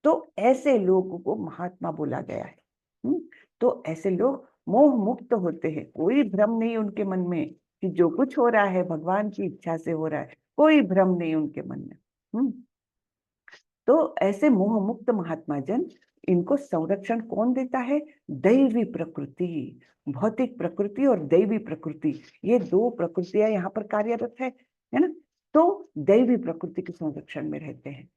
Speaker 1: तो ऐसे लोगों को महात्मा बोला गया है। तो ऐसे लोग मोह मुक्त होते हैं, कोई भ्रम नहीं उनके मन में कि जो कुछ हो रहा है भगवान की इच्छा से हो रहा है, कोई भ्रम नहीं उनके मन में। तो ऐसे मोह मुक्त महात्मा जन, इनको संरक्षण कौन देता है? दैवी प्रकृति। भौतिक प्रकृति और दैवी प्रकृति, ये दो प्रकृतियां यहाँ पर कार्यरत है ना। तो दैवी प्रकृति के संरक्षण में रहते हैं,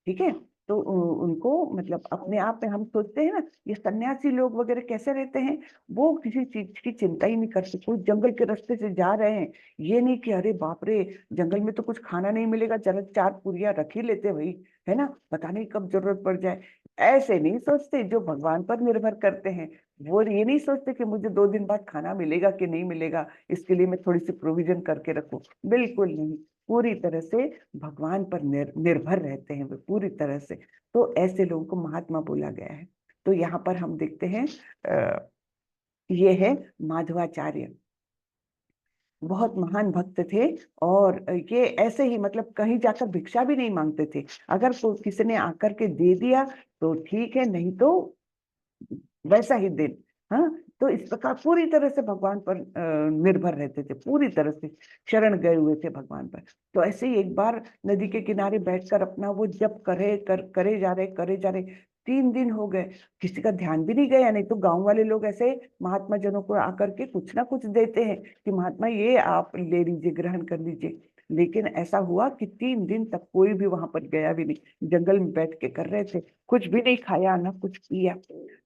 Speaker 1: ठीक है। तो उनको मतलब अपने आप में हम सोचते हैं ना, ये सन्यासी लोग वगैरह कैसे रहते हैं? वो किसी चीज की चिंता ही नहीं करते। कोई जंगल के रास्ते से जा रहे हैं, ये नहीं कि अरे बाप रे, जंगल में तो कुछ खाना नहीं मिलेगा, चलो 4 पूरियां रख ही लेते भाई, है ना, पता नहीं कब जरूरत पड़ जाए। ऐसे नहीं सोचते जो भगवान पर निर्भर करते हैं। वो ये नहीं सोचते कि मुझे 2 दिन बाद खाना मिलेगा कि नहीं मिलेगा, इसके लिए मैं थोड़ी सी प्रोविजन करके रखूं। बिल्कुल नहीं, पूरी तरह से भगवान पर निर्भर रहते हैं वे पूरी तरह से। तो ऐसे लोगों को महात्मा बोला गया है। तो यहाँ पर हम देखते हैं ये है माधवाचार्य, बहुत महान भक्त थे। और ये ऐसे ही मतलब कहीं जाकर भिक्षा भी नहीं मांगते थे। अगर किसी ने आकर के दे दिया तो ठीक है, नहीं तो वैसा ही दिन। हाँ, तो इस प्रकार पूरी तरह से भगवान पर निर्भर रहते थे, पूरी तरह से शरण गए हुए थे भगवान पर। तो ऐसे ही एक बार नदी के किनारे बैठकर अपना वो जप करे जा रहे 3 दिन हो गए, किसी का ध्यान भी नहीं गया। नहीं तो गांव वाले लोग ऐसे महात्मा जनों को आकर के कुछ ना कुछ देते हैं कि महात्मा ये आप ले लीजिए, ग्रहण कर लीजिए। लेकिन ऐसा हुआ कि 3 दिन तक कोई भी वहां पर गया भी नहीं, जंगल में बैठ के कर रहे थे, कुछ भी नहीं खाया ना कुछ पिया।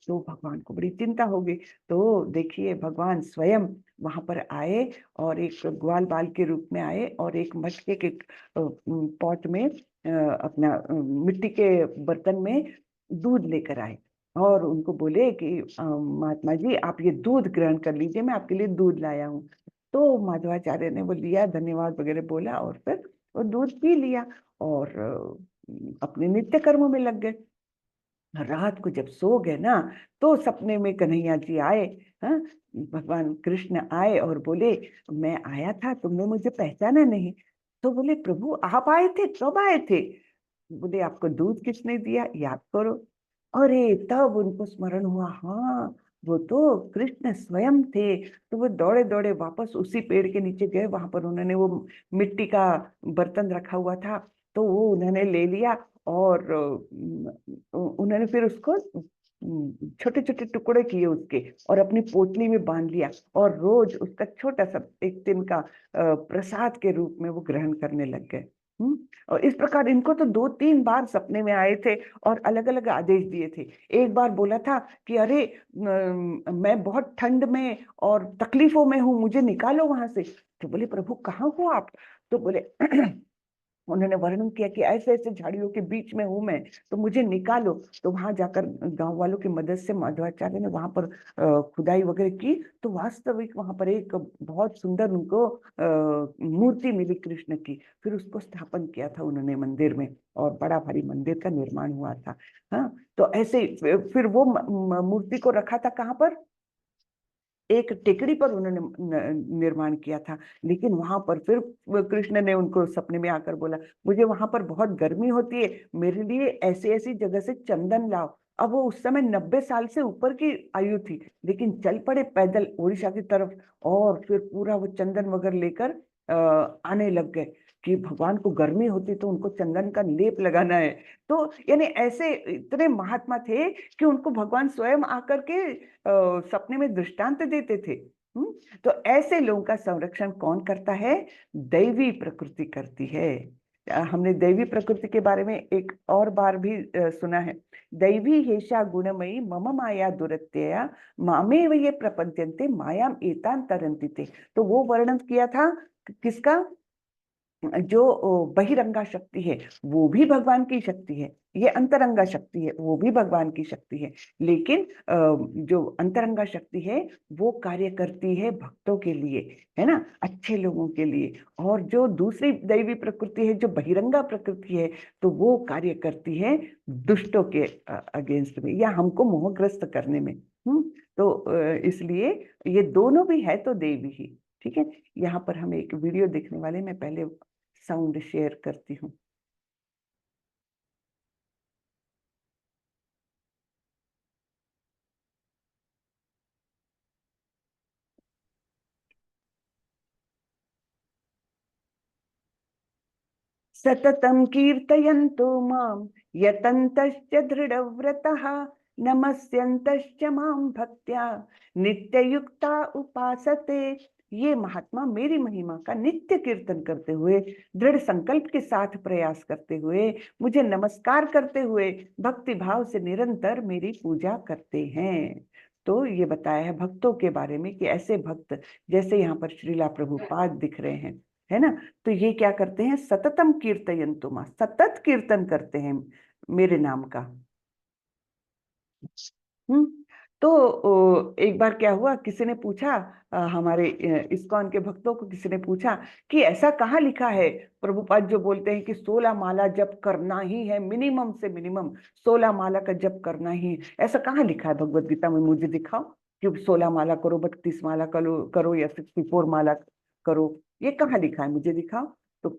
Speaker 1: तो भगवान को बड़ी चिंता हो गई। तो देखिए भगवान स्वयं वहां पर आए, और एक ग्वाल बाल के रूप में आए, और एक मटके के पॉट में अपना मिट्टी के बर्तन में दूध लेकर आए, और उनको बोले कि महात्मा जी आप ये दूध ग्रहण कर लीजिए, मैं आपके लिए दूध लाया हूँ। तो माधवाचार्य ने वो लिया, धन्यवाद वगैरह बोला, और फिर वो दूध पी लिया, और अपने नित्य कर्मों में लग गए। रात को जब सो गए ना, तो सपने में कन्हैया जी आए। हाँ, भगवान कृष्ण आए और बोले मैं आया था, तुमने मुझे पहचाना नहीं? तो बोले प्रभु आप आए थे, कब आए थे? बोले आपको दूध किसने दिया, याद करो। अरे तब उनको स्मरण हुआ, हाँ वो तो कृष्ण स्वयं थे। तो वो दौड़े दौड़े वापस उसी पेड़ के नीचे गए, वहां पर उन्होंने वो मिट्टी का बर्तन रखा हुआ था, तो वो उन्होंने ले लिया, और उन्होंने फिर उसको छोटे छोटे टुकड़े किए उसके, और अपनी पोटली में बांध लिया, और रोज उसका छोटा सा एक दिन का प्रसाद के रूप में वो ग्रहण करने लग गए। और इस प्रकार इनको तो 2-3 बार सपने में आए थे, और अलग अलग आदेश दिए थे। एक बार बोला था कि अरे मैं बहुत ठंड में और तकलीफों में हूँ, मुझे निकालो वहां से। तो बोले प्रभु कहाँ हो आप? तो बोले उन्होंने वर्णन किया कि ऐसे ऐसे झाड़ियों के बीच में हूं मैं, तो मुझे निकालो। तो वहां जाकर गांव वालों की मदद से माधवाचार्य ने वहां पर खुदाई वगैरह की, तो वास्तविक वहां पर एक बहुत सुंदर उनको मूर्ति मिली कृष्ण की। फिर उसको स्थापन किया था उन्होंने मंदिर में, और बड़ा भारी मंदिर का निर्माण हुआ था। हाँ, तो ऐसे फिर वो मूर्ति को रखा था कहाँ पर? एक टेकड़ी पर उन्होंने निर्माण किया था। लेकिन वहां पर फिर कृष्ण ने उनको सपने में आकर बोला, मुझे वहां पर बहुत गर्मी होती है, मेरे लिए ऐसी ऐसी जगह से चंदन लाओ। अब वो उस समय 90 साल से ऊपर की आयु थी, लेकिन चल पड़े पैदल उड़ीसा की तरफ, और फिर पूरा वो चंदन वगैरह लेकर आने लग गए कि भगवान को गर्मी होती तो उनको चंदन का लेप लगाना है। तो यानी ऐसे इतने महात्मा थे कि उनको भगवान स्वयं आकर के सपने में दृष्टांत देते थे। तो ऐसे लोगों का संरक्षण कौन करता है? दैवी प्रकृति करती है। हमने दैवी प्रकृति के बारे में एक और बार भी सुना है, दैवी हेषा गुणमयी मम माया दुरत्यया मामेव ये प्रपद्यन्ते मायाम एतान तरन्ति ते। तो वो वर्णन किया था किसका? जो बहिरंगा शक्ति है वो भी भगवान की शक्ति है, ये अंतरंगा शक्ति है वो भी भगवान की शक्ति है। लेकिन जो अंतरंगा शक्ति है वो कार्य करती है भक्तों के लिए, है ना, अच्छे लोगों के लिए। और जो दूसरी दैवी प्रकृति है, जो बहिरंगा प्रकृति है, तो वो कार्य करती है दुष्टों के अगेंस्ट में, या हमको मोहग्रस्त करने में। तो इसलिए ये दोनों भी है तो देवी ही। ठीक है, यहाँ पर हम एक वीडियो देखने वाले, मैं पहले साउंड शेयर करती हूँ। सततं कीर्तयन्तो मां यतन्तश्च दृढव्रतः नमस्यन्तश्च मां भक्त्या नित्ययुक्ता उपासते। ये महात्मा मेरी महिमा का नित्य कीर्तन करते हुए, दृढ़ संकल्प के साथ प्रयास करते हुए, मुझे नमस्कार करते हुए भक्ति भाव से निरंतर मेरी पूजा करते हैं। तो ये बताया है भक्तों के बारे में कि ऐसे भक्त जैसे यहाँ पर श्रीला प्रभुपाद दिख रहे हैं, है ना। तो ये क्या करते हैं? सततम कीर्तयन्तु मां, सतत कीर्तन करते हैं मेरे नाम का। हम्म। तो एक बार क्या हुआ, किसी ने पूछा, हमारे इस्कॉन के भक्तों को किसी ने पूछा कि ऐसा कहाँ लिखा है, प्रभुपाद जो बोलते हैं कि 16 माला जप करना ही है, मिनिमम से मिनिमम 16 माला का जप करना ही, ऐसा कहाँ लिखा है भगवत गीता में? मुझे दिखाओ कि 16 माला करो, 32 माला करो या 64 माला करो, ये कहाँ लिखा है? मुझे दिखाओ। तो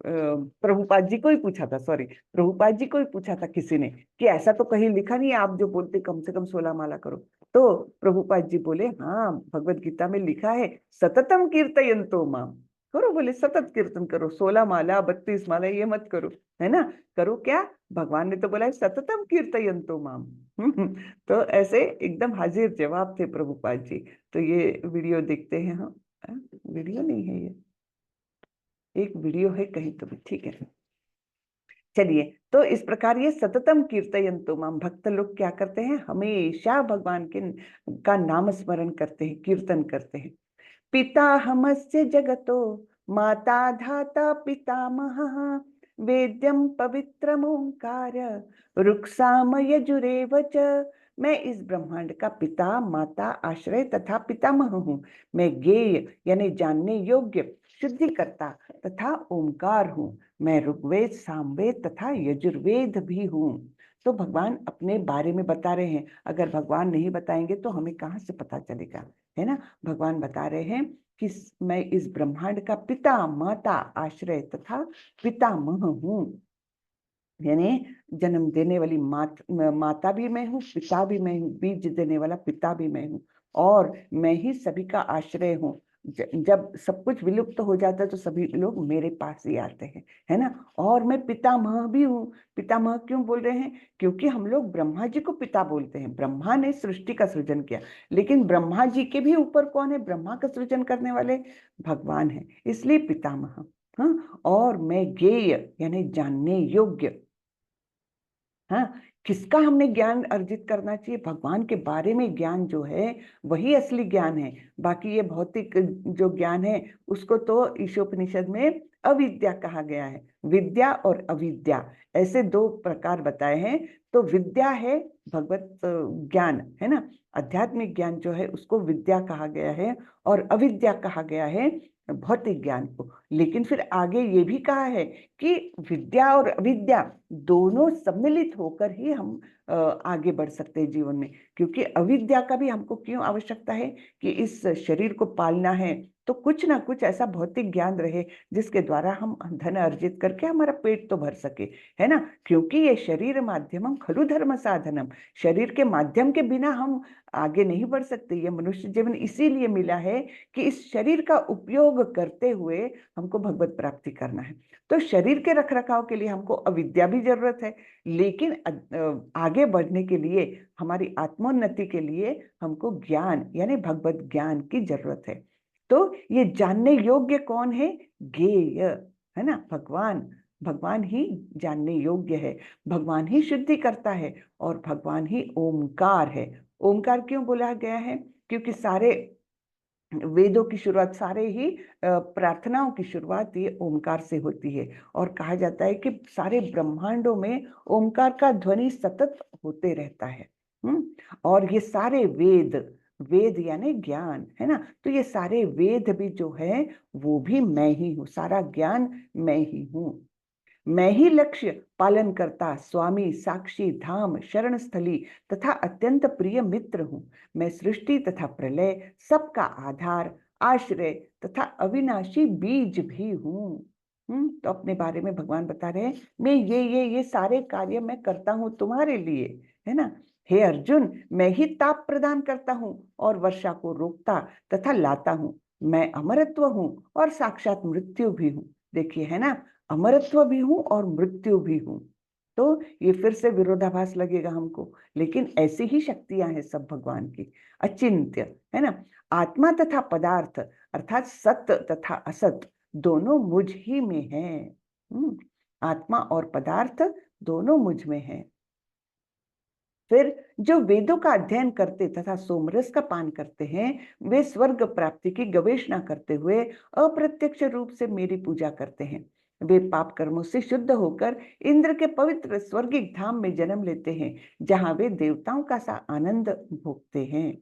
Speaker 1: प्रभुपाद जी को ही पूछा था, सॉरी, प्रभुपाद जी को ही पूछा था किसी ने कि ऐसा तो कहीं लिखा नहीं है, आप जो बोलते कम से कम 16 माला करो। तो प्रभुपाद जी बोले, हाँ भगवत गीता में लिखा है सततम कीर्तयन्तो माम, करो, बोले सतत कीर्तन करो, 16 माला 32 माला ये मत करो, है ना। करो क्या? भगवान ने तो बोला है सततम कीर्तयन्तो माम। तो ऐसे एकदम हाजिर जवाब थे प्रभुपाद जी। तो ये वीडियो देखते हैं हम। वीडियो नहीं है ये, एक वीडियो है कहीं तो भी, ठीक है। चलिए, तो इस प्रकार ये सततम कीर्तयन्तु माम, भक्त लोग क्या करते हैं? हमेशा भगवान के का नाम स्मरण करते हैं, कीर्तन करते हैं। पिता हमस्य जगतो माता धाता पितामहः वेद्यम पवित्रम ओंकार रुक्साम यजुरेव च। मैं इस ब्रह्मांड का पिता, माता, आश्रय तथा पितामह हूँ। मैं ज्ञेय यानी जानने योग्य, शुद्धिकर्ता तथा ओंकार हूँ। मैं ऋग्वेद, सामवेद तथा यजुर्वेद भी हूँ। तो भगवान अपने बारे में बता रहे हैं। अगर भगवान नहीं बताएंगे तो हमें कहाँ से पता चलेगा, है ना। भगवान बता रहे हैं कि मैं इस ब्रह्मांड का पिता, माता, आश्रय तथा पितामह हूँ। यानी जन्म देने वाली माता भी मैं हूँ, पिता भी मैं हूँ, बीज देने वाला पिता भी मैं हूँ, और मैं ही सभी का आश्रय हूँ। जब सब कुछ विलुप्त हो जाता है तो सभी लोग मेरे पास ही आते हैं, है ना। और मैं पितामह भी हूँ। पितामह क्यों बोल रहे हैं? क्योंकि हम लोग ब्रह्मा जी को पिता बोलते हैं। ब्रह्मा ने सृष्टि का सृजन किया, लेकिन ब्रह्मा जी के भी ऊपर कौन है? ब्रह्मा का सृजन करने वाले भगवान है, इसलिए पितामह। हाँ, और मैं ज्ञेय यानी जानने योग्य। हाँ, किसका हमने ज्ञान अर्जित करना चाहिए? भगवान के बारे में ज्ञान जो है वही असली ज्ञान है। बाकी ये भौतिक जो ज्ञान है उसको तो ईशोपनिषद में अविद्या कहा गया है। विद्या और अविद्या ऐसे दो प्रकार बताए हैं। तो विद्या है भगवत ज्ञान, है ना, आध्यात्मिक ज्ञान जो है उसको विद्या कहा गया है, और अविद्या कहा गया है भौतिक ज्ञान को। लेकिन फिर आगे ये भी कहा है कि विद्या और अविद्या दोनों सम्मिलित होकर ही हम आगे बढ़ सकते हैं जीवन में। क्योंकि अविद्या का भी हमको क्यों आवश्यकता है कि इस शरीर को पालना है, तो कुछ ना कुछ ऐसा भौतिक ज्ञान रहे जिसके द्वारा हम धन अर्जित करके हमारा पेट तो भर सके, है ना। क्योंकि ये शरीर माध्यमम खलु धर्म साधनम, शरीर के माध्यम के बिना हम आगे नहीं बढ़ सकते। ये मनुष्य जीवन इसीलिए मिला है कि इस शरीर का उपयोग करते हुए हमको भगवत प्राप्ति करना है। तो शरीर के रखरखाव के लिए हमको अविद्या भी जरूरत है, लेकिन आगे बढ़ने के लिए, हमारी आत्मोन्नति के लिए हमको ज्ञान यानी भगवत ज्ञान की जरूरत है। तो ये जानने योग्य कौन है? ज्ञेय, है ना, भगवान। भगवान ही जानने योग्य है, भगवान ही शुद्धि करता है, और भगवान ही ओमकार है। ओमकार क्यों बोला गया है? क्योंकि सारे वेदों की शुरुआत, सारे ही प्रार्थनाओं की शुरुआत ये ओमकार से होती है। और कहा जाता है कि सारे ब्रह्मांडों में ओमकार का ध्वनि सतत होते रहता है। और ये सारे वेद, वेद यानी ज्ञान, है ना, तो ये सारे वेद भी जो है वो भी मैं ही हूँ, सारा ज्ञान मैं ही हूँ। मैं ही लक्ष्य पालन करता, स्वामी, साक्षी, धाम, शरण स्थली तथा अत्यंत प्रिय मित्र हूं। मैं सृष्टि तथा प्रलय, सबका आधार, आश्रय तथा अविनाशी बीज भी हूं। तो अपने बारे में भगवान बता रहे हैं, मैं ये सारे कार्य मैं करता हूं तुम्हारे लिए, है ना। हे अर्जुन, मैं ही ताप प्रदान करता हूं और वर्षा को रोकता तथा लाता हूं। मैं अमरत्व हूं और साक्षात मृत्यु भी हूं। देखिए, है ना, अमरत्व भी हूं और मृत्यु भी हूं। तो ये फिर से विरोधाभास लगेगा हमको, लेकिन ऐसी ही शक्तियां हैं सब भगवान की, अचिंत्य, है ना। आत्मा तथा पदार्थ अर्थात सत्य तथा असत दोनों मुझ ही में है। आत्मा और पदार्थ दोनों मुझ में है। फिर जो वेदों का अध्ययन करते तथा सोमरस का पान करते हैं, वे स्वर्ग प्राप्ति की गवेषणा करते हुए अप्रत्यक्ष रूप से मेरी पूजा करते हैं। वे पाप कर्मों से शुद्ध होकर इंद्र के पवित्र स्वर्गिक धाम में जन्म लेते हैं, जहां वे देवताओं का सा आनंद भोगते हैं।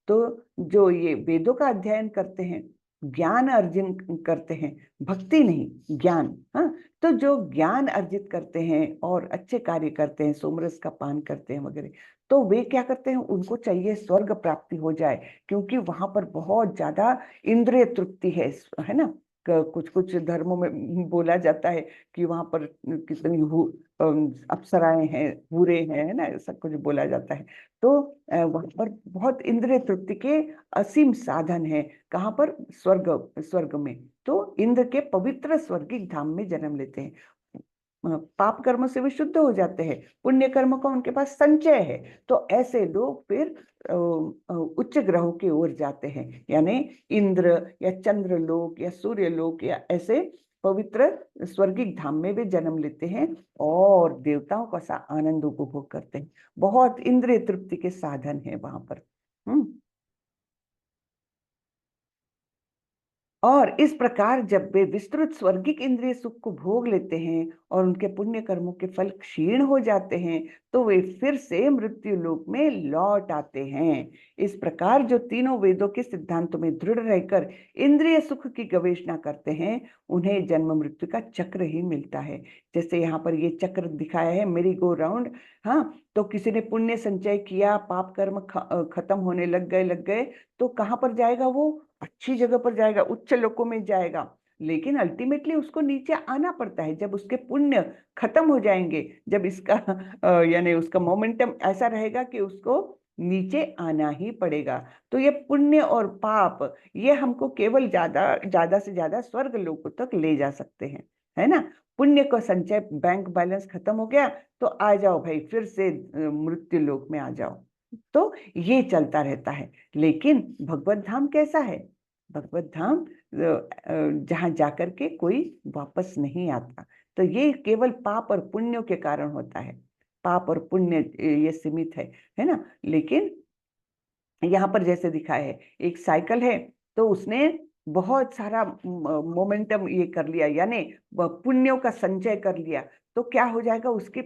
Speaker 1: तो जो ये वेदों का अध्ययन करते हैं, ज्ञान अर्जन करते हैं, भक्ति नहीं ज्ञान, हाँ, तो जो ज्ञान अर्जित करते हैं और अच्छे कार्य करते हैं, सोमरस का पान करते हैं वगैरह, तो वे क्या करते हैं, उनको चाहिए स्वर्ग प्राप्ति हो जाए, क्योंकि वहां पर बहुत ज्यादा इंद्रिय तृप्ति है ना। कुछ कुछ धर्मों में बोला जाता है कि वहां पर कितनी अप्सराएं हैं, हूरे हैं, है ना, ऐसा कुछ बोला जाता है। तो वहां पर बहुत इंद्रिय तृप्ति के असीम साधन है। कहाँ पर? स्वर्ग, स्वर्ग में। तो इंद्र के पवित्र स्वर्गिक धाम में जन्म लेते हैं। पाप कर्म से वे शुद्ध हो जाते हैं, पुण्य कर्म का उनके पास संचय है। तो ऐसे लोग फिर उच्च ग्रहों की ओर जाते हैं, यानी इंद्र या चंद्र लोक या सूर्य लोक या ऐसे पवित्र स्वर्गिक धाम में वे जन्म लेते हैं और देवताओं का सा आनंद उपभोग करते हैं। बहुत इंद्रिय तृप्ति के साधन है वहां पर। और इस प्रकार जब वे विस्तृत स्वर्गिक इंद्रिय सुख को भोग लेते हैं और उनके पुण्य कर्मों के फल क्षीण हो जाते हैं, तो वे फिर से मृत्यु लोक में लौट आते हैं। इस प्रकार जो तीनों वेदों के सिद्धांतों में दृढ़ रहकर इंद्रिय सुख की गवेषणा करते हैं, उन्हें जन्म मृत्यु का चक्र ही मिलता है। जैसे यहाँ पर ये चक्र दिखाया है, मेरी गो राउंड। हाँ, तो किसी ने पुण्य संचय किया, पाप कर्म खत्म होने लग गए, तो कहाँ पर जाएगा? वो अच्छी जगह पर जाएगा, उच्च लोकों में जाएगा। लेकिन अल्टीमेटली उसको नीचे आना पड़ता है। जब उसके पुण्य खत्म हो जाएंगे, जब इसका यानी उसका मोमेंटम ऐसा रहेगा कि उसको नीचे आना ही पड़ेगा। तो ये पुण्य और पाप, ये हमको केवल ज्यादा ज्यादा से ज्यादा स्वर्ग लोकों तक ले जा सकते हैं, है ना। पुण्य का संचय, बैंक बैलेंस खत्म हो गया तो आ जाओ भाई, फिर से मृत्यु लोक में आ जाओ। तो ये चलता रहता है। लेकिन भगवत धाम कैसा है? भगवत धाम जहां जाकर के कोई वापस नहीं आता। तो ये केवल पाप और पुण्यों के कारण होता है। पाप और पुण्य ये सीमित है ना। लेकिन यहाँ पर जैसे दिखाया है, एक साइकिल है, तो उसने बहुत सारा मोमेंटम ये कर लिया, यानी पुण्यों का संचय कर लिया, तो क्या हो जाएगा, उसकी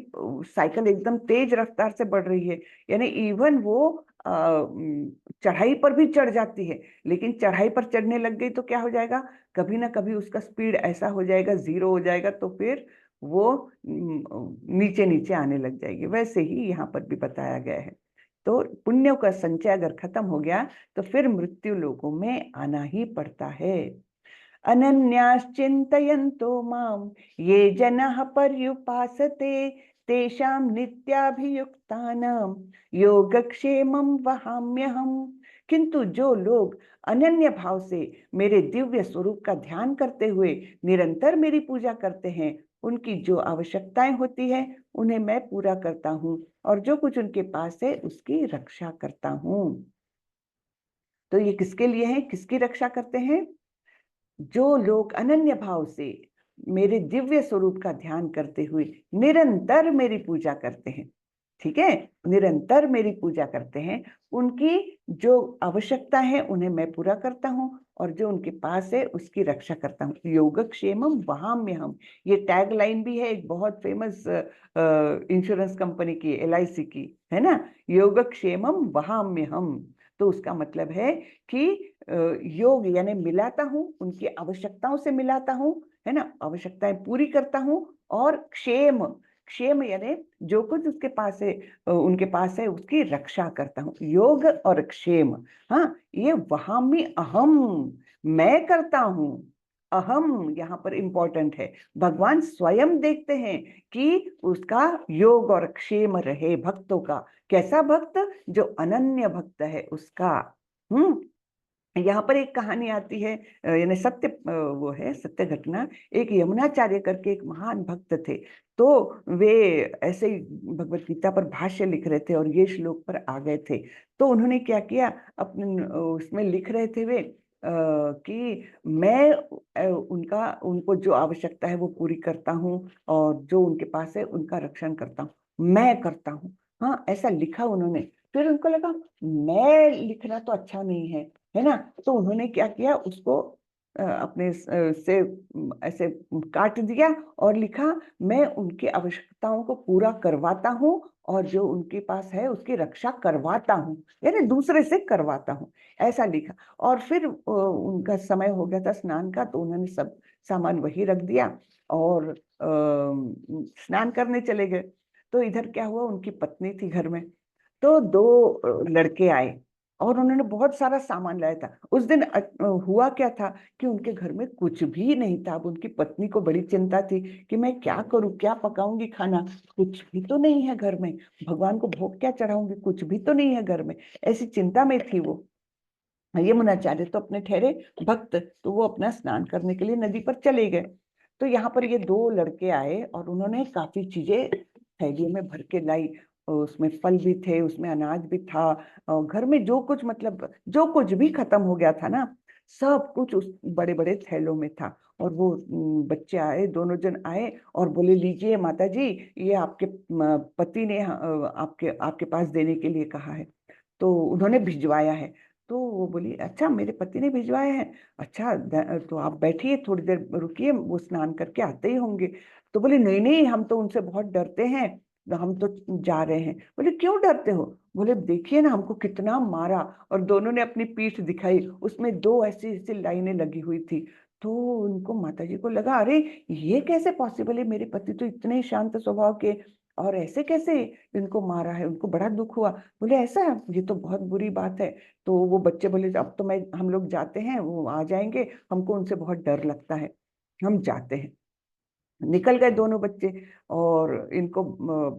Speaker 1: साइकिल एकदम तेज रफ्तार से बढ़ रही है। यानी इवन वो चढ़ाई पर भी चढ़ जाती है, लेकिन चढ़ाई पर चढ़ने लग गई तो क्या हो जाएगा, कभी ना कभी उसका स्पीड ऐसा हो जाएगा, जीरो हो जाएगा, तो फिर वो नीचे नीचे आने लग जाएगी। वैसे ही यहाँ पर भी बताया गया है। तो पुण्यों का संचय अगर खत्म हो गया तो फिर मृत्यु लोकों में आना ही पड़ता है। अनन्याश्चिन्तयन्तो माम ये जनाः पर्युपासते तेषां नित्याभियुक्तानां योगक्षेमं वहाम्यहम्। किंतु जो लोग अनन्य भाव से मेरे दिव्य स्वरूप का ध्यान करते हुए निरंतर मेरी पूजा करते हैं, उनकी जो आवश्यकताएं होती है उन्हें मैं पूरा करता हूँ, और जो कुछ उनके पास है उसकी रक्षा करता हूँ। तो ये किसके लिए है, किसकी रक्षा करते हैं? जो लोग अनन्य भाव से मेरे दिव्य स्वरूप का ध्यान करते हुए निरंतर मेरी पूजा करते हैं, ठीक है, निरंतर मेरी पूजा करते हैं, उनकी जो आवश्यकता है उन्हें मैं पूरा करता हूँ, और जो उनके पास है उसकी रक्षा करता हूँ। योगक्षेमम वहाम्यहम्, ये टैग लाइन भी है एक बहुत फेमस इंश्योरेंस कंपनी की, LIC की, है ना, योगक्षेमम वहाम्यहम्। तो उसका मतलब है कि योग यानी मिलाता हूँ, उनकी आवश्यकताओं से मिलाता हूँ, है ना, आवश्यकताएं पूरी करता हूँ, और क्षेम, क्षेम यानी जो कुछ उसके पास है, उनके पास है, उसकी रक्षा करता हूँ। योग और क्षेम, हाँ, ये वहामी अहम, मैं करता हूँ। अहम यहाँ पर इंपॉर्टेंट है, भगवान स्वयं देखते हैं कि उसका योग और क्षेम रहे भक्तों का। कैसा भक्त? जो अनन्य भक्त है उसका। यहाँ पर एक कहानी आती है, यानी सत्य, वो है सत्य घटना। एक यमुनाचार्य करके एक महान भक्त थे, तो वे ऐसे ही भगवत गीता पर भाष्य लिख रहे थे और ये श्लोक पर आ गए थे। तो उन्होंने क्या किया, अपने उसमें लिख रहे थे वे कि मैं उनका, उनको जो आवश्यकता है वो पूरी करता हूँ, और जो उनके पास है उनका रक्षण करता हूँ, मैं करता हूँ। हाँ, ऐसा लिखा उन्होंने। फिर उनको लगा मैं लिखना तो अच्छा नहीं है ना, तो उन्होंने क्या किया, उसको अपने से ऐसे काट दिया और लिखा, मैं उनकी आवश्यकताओं को पूरा करवाता हूँ, और जो उनके पास है उसकी रक्षा करवाता हूँ, यानी दूसरे से करवाता हूँ, ऐसा लिखा। और फिर उनका समय हो गया था स्नान का, तो उन्होंने सब सामान वही रख दिया और स्नान करने चले गए। तो इधर क्या हुआ, उनकी पत्नी थी घर में, तो दो लड़के आए और उन्होंने बहुत सारा सामान लाया था। उस दिन हुआ क्या था कि उनके घर में कुछ भी नहीं था। अब उनकी पत्नी को बड़ी चिंता थी कि मैं क्या करूं, क्या पकाऊंगी खाना, कुछ भी तो नहीं है घर में, भगवान को भोग क्या चढ़ाऊंगी, कुछ भी तो नहीं है घर में, ऐसी चिंता में थी वो। यमुनाचार्य तो अपने ठहरे भक्त, तो वो अपना स्नान करने के लिए नदी पर चले गए। तो यहाँ पर ये दो लड़के आए और उन्होंने काफी चीजें थैलियों में भर के लाई, और उसमें फल भी थे, उसमें अनाज भी था, और घर में जो कुछ, मतलब जो कुछ भी खत्म हो गया था ना, सब कुछ उस बड़े बड़े थैलों में था। और वो बच्चे आए, दोनों जन आए और बोले, लीजिए माता जी, ये आपके पति ने आपके आपके पास देने के लिए कहा है, तो उन्होंने भिजवाया है। तो वो बोली, अच्छा मेरे पति ने भिजवाया है, अच्छा तो आप बैठिए, थोड़ी देर रुकिए, वो स्नान करके आते ही होंगे। तो बोले, नहीं नहीं, हम तो उनसे बहुत डरते हैं, तो हम तो जा रहे हैं। बोले, क्यों डरते हो? बोले, देखिए ना, हमको कितना मारा। और दोनों ने अपनी पीठ दिखाई, उसमें दो ऐसी ऐसी लाइनें लगी हुई थी। तो उनको, माता जी को लगा, अरे ये कैसे पॉसिबल है, मेरे पति तो इतने शांत स्वभाव के, और ऐसे कैसे इनको मारा है। उनको बड़ा दुख हुआ। बोले, ऐसा है, ये तो बहुत बुरी बात है। तो वो बच्चे बोले, अब तो मैं, हम लोग जाते हैं, वो आ जाएंगे, हमको उनसे बहुत डर लगता है, हम जाते हैं। निकल गए दोनों बच्चे। और इनको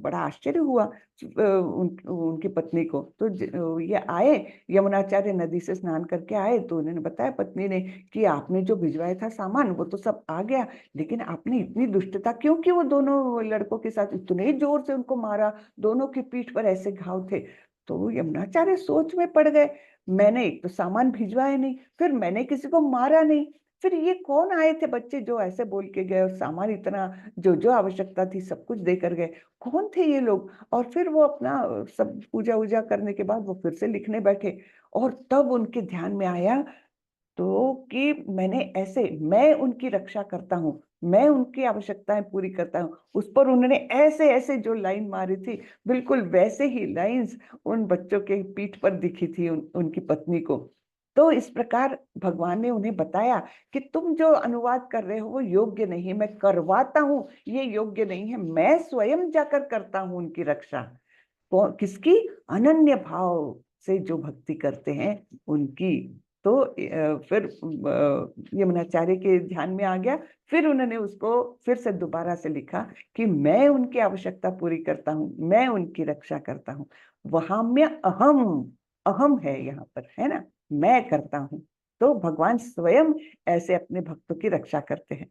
Speaker 1: बड़ा आश्चर्य हुआ उनकी पत्नी को। तो ये आए, यमुनाचार्य नदी से स्नान करके आए, तो उन्होंने बताया पत्नी ने कि आपने जो भिजवाया था सामान वो तो सब आ गया, लेकिन आपने इतनी दुष्टता क्यों की, वो दोनों लड़कों के साथ इतने जोर से उनको मारा, दोनों की पीठ पर ऐसे घाव थे। तो यमुनाचार्य सोच में पड़ गए, मैंने एक तो सामान भिजवाया नहीं, फिर मैंने किसी को मारा नहीं, फिर ये कौन आए थे बच्चे जो ऐसे बोल के गए, और सामान इतना, जो जो आवश्यकता थी सब कुछ देकर गए, कौन थे ये लोग? और फिर वो अपना सब पूजा वूजा करने के बाद वो फिर से लिखने बैठे। और तब उनके ध्यान में आया तो कि मैंने ऐसे, मैं उनकी रक्षा करता हूँ, मैं उनकी आवश्यकताएं पूरी करता हूँ, उस पर उन्होंने ऐसे ऐसे जो लाइन मारी थी, बिल्कुल वैसे ही लाइंस उन बच्चों के पीठ पर दिखी थी उनकी पत्नी को। तो इस प्रकार भगवान ने उन्हें बताया कि तुम जो अनुवाद कर रहे हो वो योग्य नहीं, मैं करवाता हूँ, ये योग्य नहीं है, मैं स्वयं जाकर करता हूँ उनकी रक्षा। किसकी? अनन्य भाव से जो भक्ति करते हैं उनकी। तो फिर यमुनाचार्य के ध्यान में आ गया, फिर उन्होंने उसको फिर से दोबारा से लिखा कि मैं उनकी आवश्यकता पूरी करता हूँ, मैं उनकी रक्षा करता हूँ। वहां में अहम, अहम है यहाँ पर, है ना, मैं करता हूँ। तो भगवान स्वयं ऐसे अपने भक्तों की रक्षा करते हैं।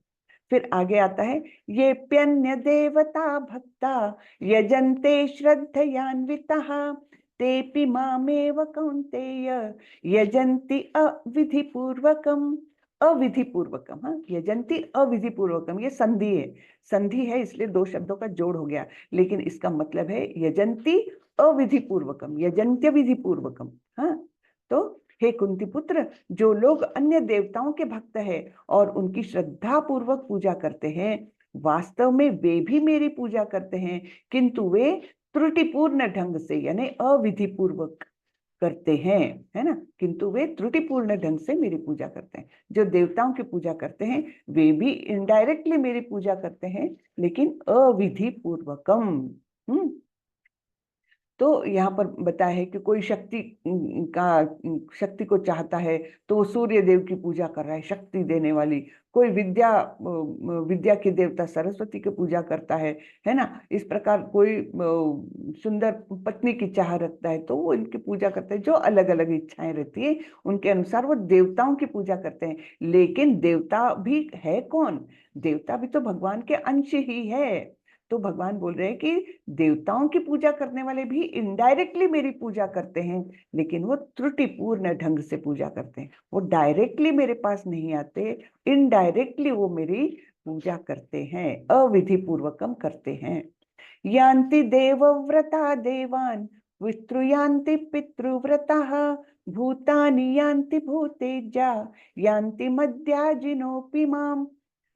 Speaker 1: फिर आगे आता है, ये प्यन्य देवता भक्ता यजन्ते श्रद्धयान्विताः तेपि मामेव कौन्तेय यजन्ति अविधि पूर्वकम। अविधि पूर्वकम, हाँ, यजन्ति अविधि पूर्वकम, ये संधि है, संधि है इसलिए दो शब्दों का जोड़ हो गया, लेकिन इसका मतलब है यजन्ति अविधि पूर्वकम, यजन्त्य विधि पूर्वकम। हाँ, तो हे कुंती पुत्र, जो लोग अन्य देवताओं के भक्त है और उनकी श्रद्धा पूर्वक पूजा करते हैं, वास्तव में वे भी मेरी पूजा करते हैं, किंतु वे त्रुटिपूर्ण ढंग से यानी अविधि पूर्वक करते हैं, है ना, किंतु वे त्रुटिपूर्ण ढंग से मेरी पूजा करते हैं। जो देवताओं की पूजा करते हैं वे भी इनडायरेक्टली मेरी पूजा करते हैं, लेकिन अविधि पूर्वकम। तो यहाँ पर बताया है कि कोई शक्ति का शक्ति को चाहता है तो वो सूर्य देव की पूजा कर रहा है, शक्ति देने वाली। कोई विद्या की देवता सरस्वती की पूजा करता है ना। इस प्रकार कोई सुंदर पत्नी की चाह रखता है तो वो इनकी पूजा करते हैं। जो अलग अलग इच्छाएं रहती है उनके अनुसार वो देवताओं की पूजा करते हैं। लेकिन देवता भी है कौन? देवता भी तो भगवान के अंश ही है। तो भगवान बोल रहे हैं कि देवताओं की पूजा करने वाले भी इनडायरेक्टली मेरी पूजा करते हैं, लेकिन वो त्रुटिपूर्ण ढंग से पूजा करते हैं। वो डायरेक्टली मेरे पास नहीं आते, इनडायरेक्टली वो मेरी पूजा करते हैं, अविधि पूर्वकम करते हैं। यान्ति देवव्रता देवान् विस्तृयान्ति पितृव्रताः भूतानि यान्ति भूतेज्या यान्ति मद्याजिनोऽपि माम्।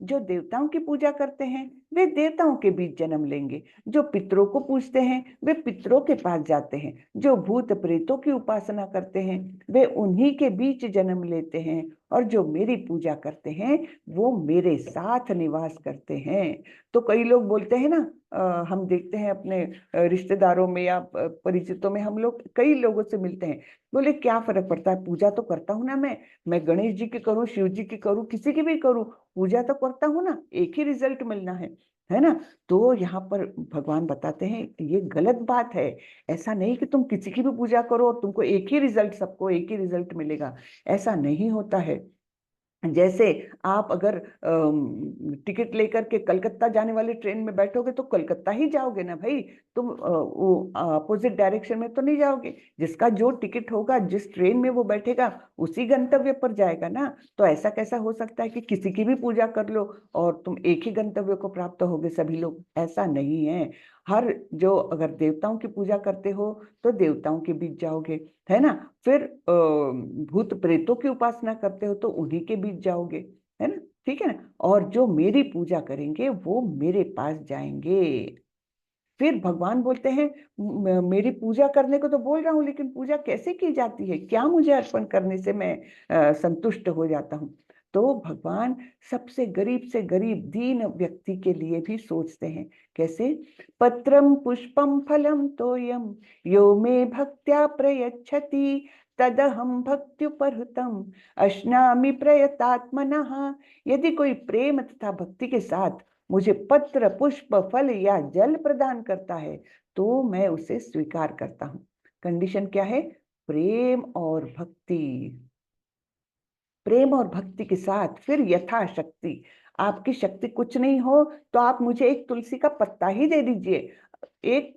Speaker 1: जो देवताओं की पूजा करते हैं वे देवताओं के बीच जन्म लेंगे, जो पितरों को पूजते हैं वे पितरों के पास जाते हैं, जो भूत प्रेतों की उपासना करते हैं वे उन्हीं के बीच जन्म लेते हैं, और जो मेरी पूजा करते हैं वो मेरे साथ निवास करते हैं। तो कई लोग बोलते हैं ना, हम देखते हैं अपने रिश्तेदारों में या परिचितों में, हम लोग कई लोगों से मिलते हैं, बोले क्या फर्क पड़ता है, पूजा तो करता हूँ ना, मैं गणेश जी की करूँ, शिव जी की करूँ, किसी की भी करूँ, पूजा तो करता हूँ ना, एक ही रिजल्ट मिलना है ना। तो यहाँ पर भगवान बताते हैं ये गलत बात है। ऐसा नहीं कि तुम किसी की भी पूजा करो और तुमको एक ही रिजल्ट, सबको एक ही रिजल्ट मिलेगा, ऐसा नहीं होता है। जैसे आप अगर टिकट लेकर के कलकत्ता जाने वाली ट्रेन में बैठोगे तो कलकत्ता ही जाओगे ना भाई, तुम वो अपोजिट डायरेक्शन में तो नहीं जाओगे। जिसका जो टिकट होगा, जिस ट्रेन में वो बैठेगा उसी गंतव्य पर जाएगा ना। तो ऐसा कैसा हो सकता है कि किसी की भी पूजा कर लो और तुम एक ही गंतव्य को प्राप्त होगे सभी लोग? ऐसा नहीं है। हर जो अगर देवताओं की पूजा करते हो तो देवताओं के बीच जाओगे, है ना। फिर भूत प्रेतों की उपासना करते हो तो उन्हीं के बीच जाओगे, है ना, ठीक है ना। और जो मेरी पूजा करेंगे वो मेरे पास जाएंगे। फिर भगवान बोलते हैं मेरी पूजा करने को तो बोल रहा हूँ, लेकिन पूजा कैसे की जाती है, क्या मुझे अर्पण करने से मैं संतुष्ट हो जाता हूँ? तो भगवान सबसे गरीब दीन व्यक्ति के लिए भी सोचते हैं। कैसे? पत्रम पुष्पम फलम तोयम यो मे भक्त्या प्रयच्छति तदहम भक्त्युपहृतम अश्नामि प्रयतात्मनः। यदि कोई प्रेम तथा भक्ति के साथ मुझे पत्र पुष्प फल या जल प्रदान करता है तो मैं उसे स्वीकार करता हूं। कंडीशन क्या है? प्रेम और भक्ति। प्रेम और भक्ति के साथ फिर यथाशक्ति, आपकी शक्ति कुछ नहीं हो तो आप मुझे एक तुलसी का पत्ता ही दे दीजिए, एक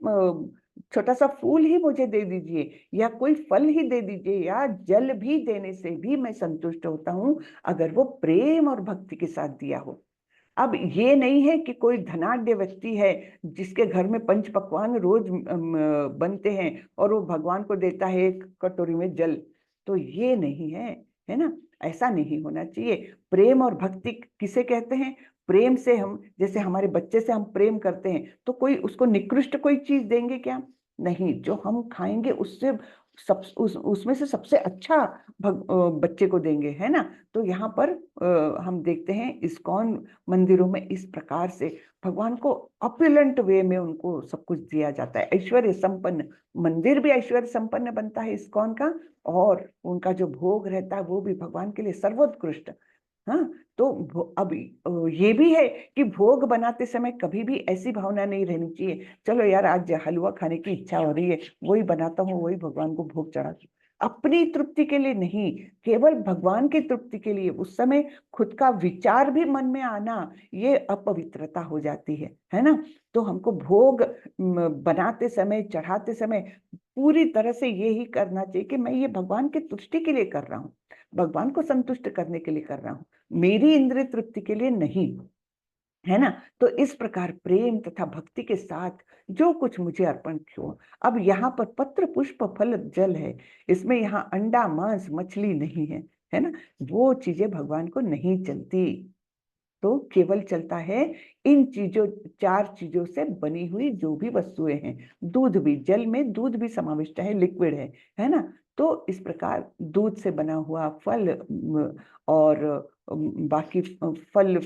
Speaker 1: छोटा सा फूल ही मुझे दे दीजिए, या कोई फल ही दे दीजिए, या जल भी देने से भी मैं संतुष्ट होता हूं, अगर वो प्रेम और भक्ति के साथ दिया हो। अब ये नहीं है कि कोई धनाढ्य व्यक्ति है जिसके घर में पंच पकवान रोज बनते हैं और वो भगवान को देता है एक कटोरी में जल, तो ये नहीं है, है ना। ऐसा नहीं होना चाहिए। प्रेम और भक्ति किसे कहते हैं? प्रेम से हम, जैसे हमारे बच्चे से हम प्रेम करते हैं, तो कोई उसको निकृष्ट कोई चीज देंगे क्या? नहीं, जो हम खाएंगे उससे उसमें से सबसे अच्छा बच्चे को देंगे, है ना। तो यहाँ पर हम देखते हैं इस्कॉन मंदिरों में इस प्रकार से भगवान को अपिलेंट वे में उनको सब कुछ दिया जाता है, ऐश्वर्य संपन्न। मंदिर भी ऐश्वर्य संपन्न बनता है इस्कॉन का, और उनका जो भोग रहता है वो भी भगवान के लिए सर्वोत्कृष्ट। हाँ, तो अब ये भी है कि भोग बनाते समय कभी भी ऐसी भावना नहीं रहनी चाहिए, चलो यार आज हलवा खाने की इच्छा हो रही है, वही बनाता हूँ, वही भगवान को भोग चढ़ाती हूँ। अपनी तृप्ति के लिए नहीं, केवल भगवान की तृप्ति के लिए। उस समय खुद का विचार भी मन में आना, ये अपवित्रता हो जाती है ना। तो हमको भोग बनाते समय, चढ़ाते समय पूरी तरह से ये ही करना चाहिए कि मैं ये भगवान की तुष्टि के लिए कर रहा हूँ, भगवान को संतुष्ट करने के लिए कर रहा हूँ, मेरी इंद्रिय तृप्ति के लिए नहीं, है ना। तो इस प्रकार प्रेम तथा भक्ति के साथ जो कुछ मुझे अर्पण क्यों। अब यहाँ पर पत्र पुष्प फल जल है, इसमें यहाँ अंडा मांस मछली नहीं है ना। वो चीजें भगवान को नहीं चलती, तो केवल चलता है इन चीजों, चार चीजों से बनी हुई जो भी वस्तुएं हैं। दूध भी, जल में दूध भी समाविष्ट है, लिक्विड है ना। तो इस प्रकार दूध से बना हुआ फल और बाकी फल,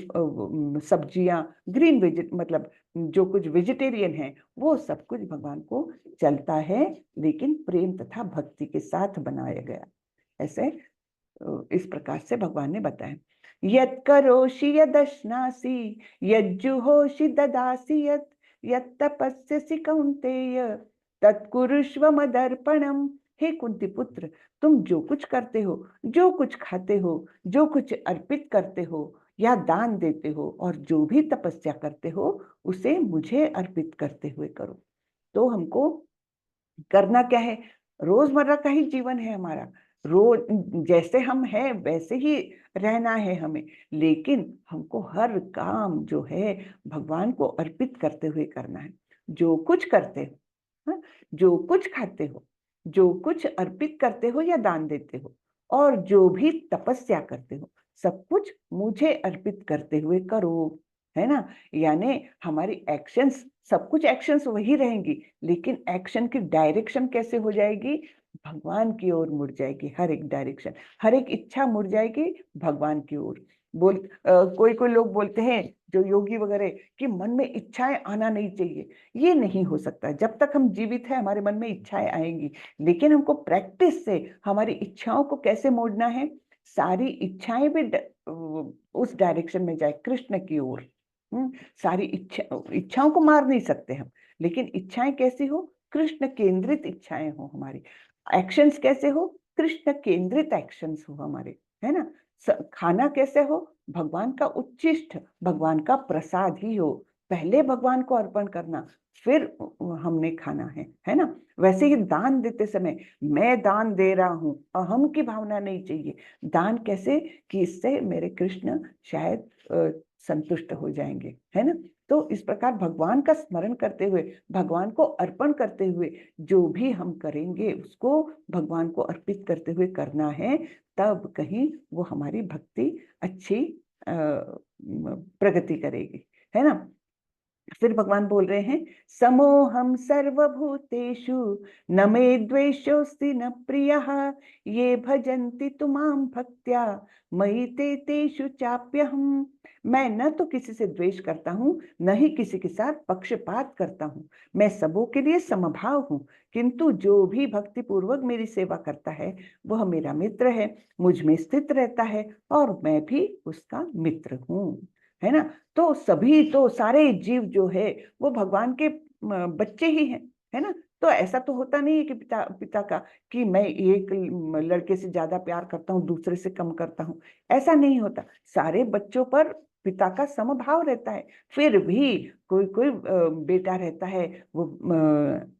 Speaker 1: सब्जियां, ग्रीन वेजिट मतलब जो कुछ वेजिटेरियन है, वो सब कुछ भगवान को चलता है, लेकिन प्रेम तथा भक्ति के साथ बनाया गया। ऐसे इस प्रकार से भगवान ने बताया। यत् करोषि यदश्नासि यज्जुहोषि ददासि यत् तपस्यसि कौन्तेय तत्कुरुष्व मदर्पणम। हे कुंती पुत्र, तुम जो कुछ करते हो, जो कुछ खाते हो, जो कुछ अर्पित करते हो या दान देते हो, और जो भी तपस्या करते हो, उसे मुझे अर्पित करते हुए करो। तो हमको करना क्या है? रोजमर्रा का ही जीवन है हमारा, रोज जैसे हम हैं वैसे ही रहना है हमें, लेकिन हमको हर काम जो है भगवान को अर्पित करते हुए करना है। जो कुछ करते हो, हाँ, जो कुछ खाते हो, जो कुछ अर्पित करते हो या दान देते हो, और जो भी तपस्या करते हो, सब कुछ मुझे अर्पित करते हुए करो, है ना। यानी हमारी एक्शंस, सब कुछ एक्शंस वही रहेंगी, लेकिन एक्शन की डायरेक्शन कैसे हो जाएगी? भगवान की ओर मुड़ जाएगी। हर एक डायरेक्शन, हर एक इच्छा मुड़ जाएगी भगवान की ओर। कोई कोई लोग बोलते हैं जो योगी वगैरह कि मन में इच्छाएं आना नहीं चाहिए। ये नहीं हो सकता, जब तक हम जीवित हैं हमारे मन में इच्छाएं आएंगी, लेकिन हमको प्रैक्टिस से हमारी इच्छाओं को कैसे मोड़ना है? सारी इच्छाएं भी उस डायरेक्शन में जाए, कृष्ण की ओर। सारी इच्छाओं को मार नहीं सकते हम, लेकिन इच्छाएं कैसी हो? कृष्ण केंद्रित इच्छाएं हो हमारी। एक्शंस कैसे हो? कृष्ण केंद्रित एक्शंस हो हमारे, है ना। खाना कैसे हो? भगवान का उच्चिष्ट, भगवान का प्रसाद ही हो। पहले भगवान को अर्पण करना, फिर हमने खाना है ना। वैसे ही दान देते समय मैं दान दे रहा हूं, अहम की भावना नहीं चाहिए। दान कैसे? कि इससे मेरे कृष्ण शायद संतुष्ट हो जाएंगे, है ना। तो इस प्रकार भगवान का स्मरण करते हुए, भगवान को अर्पण करते हुए जो भी हम करेंगे उसको भगवान को अर्पित करते हुए करना है, तब कहीं वो हमारी भक्ति अच्छी प्रगति करेगी, है ना। फिर भगवान बोल रहे हैं, समोहम सर्वभूतेषु न मे द्वेषोस्ति न प्रियः ये भजन्ति तुमाम भक्त्या मयि ते तेषु चाप्यहम्। मैं न तो किसी से द्वेष करता हूँ, न ही किसी के साथ पक्षपात करता हूँ। मैं सबों के लिए समभाव हूँ, किंतु जो भी भक्ति पूर्वक मेरी सेवा करता है वह मेरा मित्र है, मुझ में स्थित रहता है, और मैं भी उसका मित्र हूँ, है ना। तो सभी, तो सारे जीव जो है वो भगवान के बच्चे ही हैं, है ना। तो ऐसा तो होता नहीं है कि पिता का कि मैं एक लड़के से ज्यादा प्यार करता हूँ, दूसरे से कम करता हूँ। ऐसा नहीं होता, सारे बच्चों पर पिता का समभाव रहता है। फिर भी कोई कोई बेटा रहता है, वो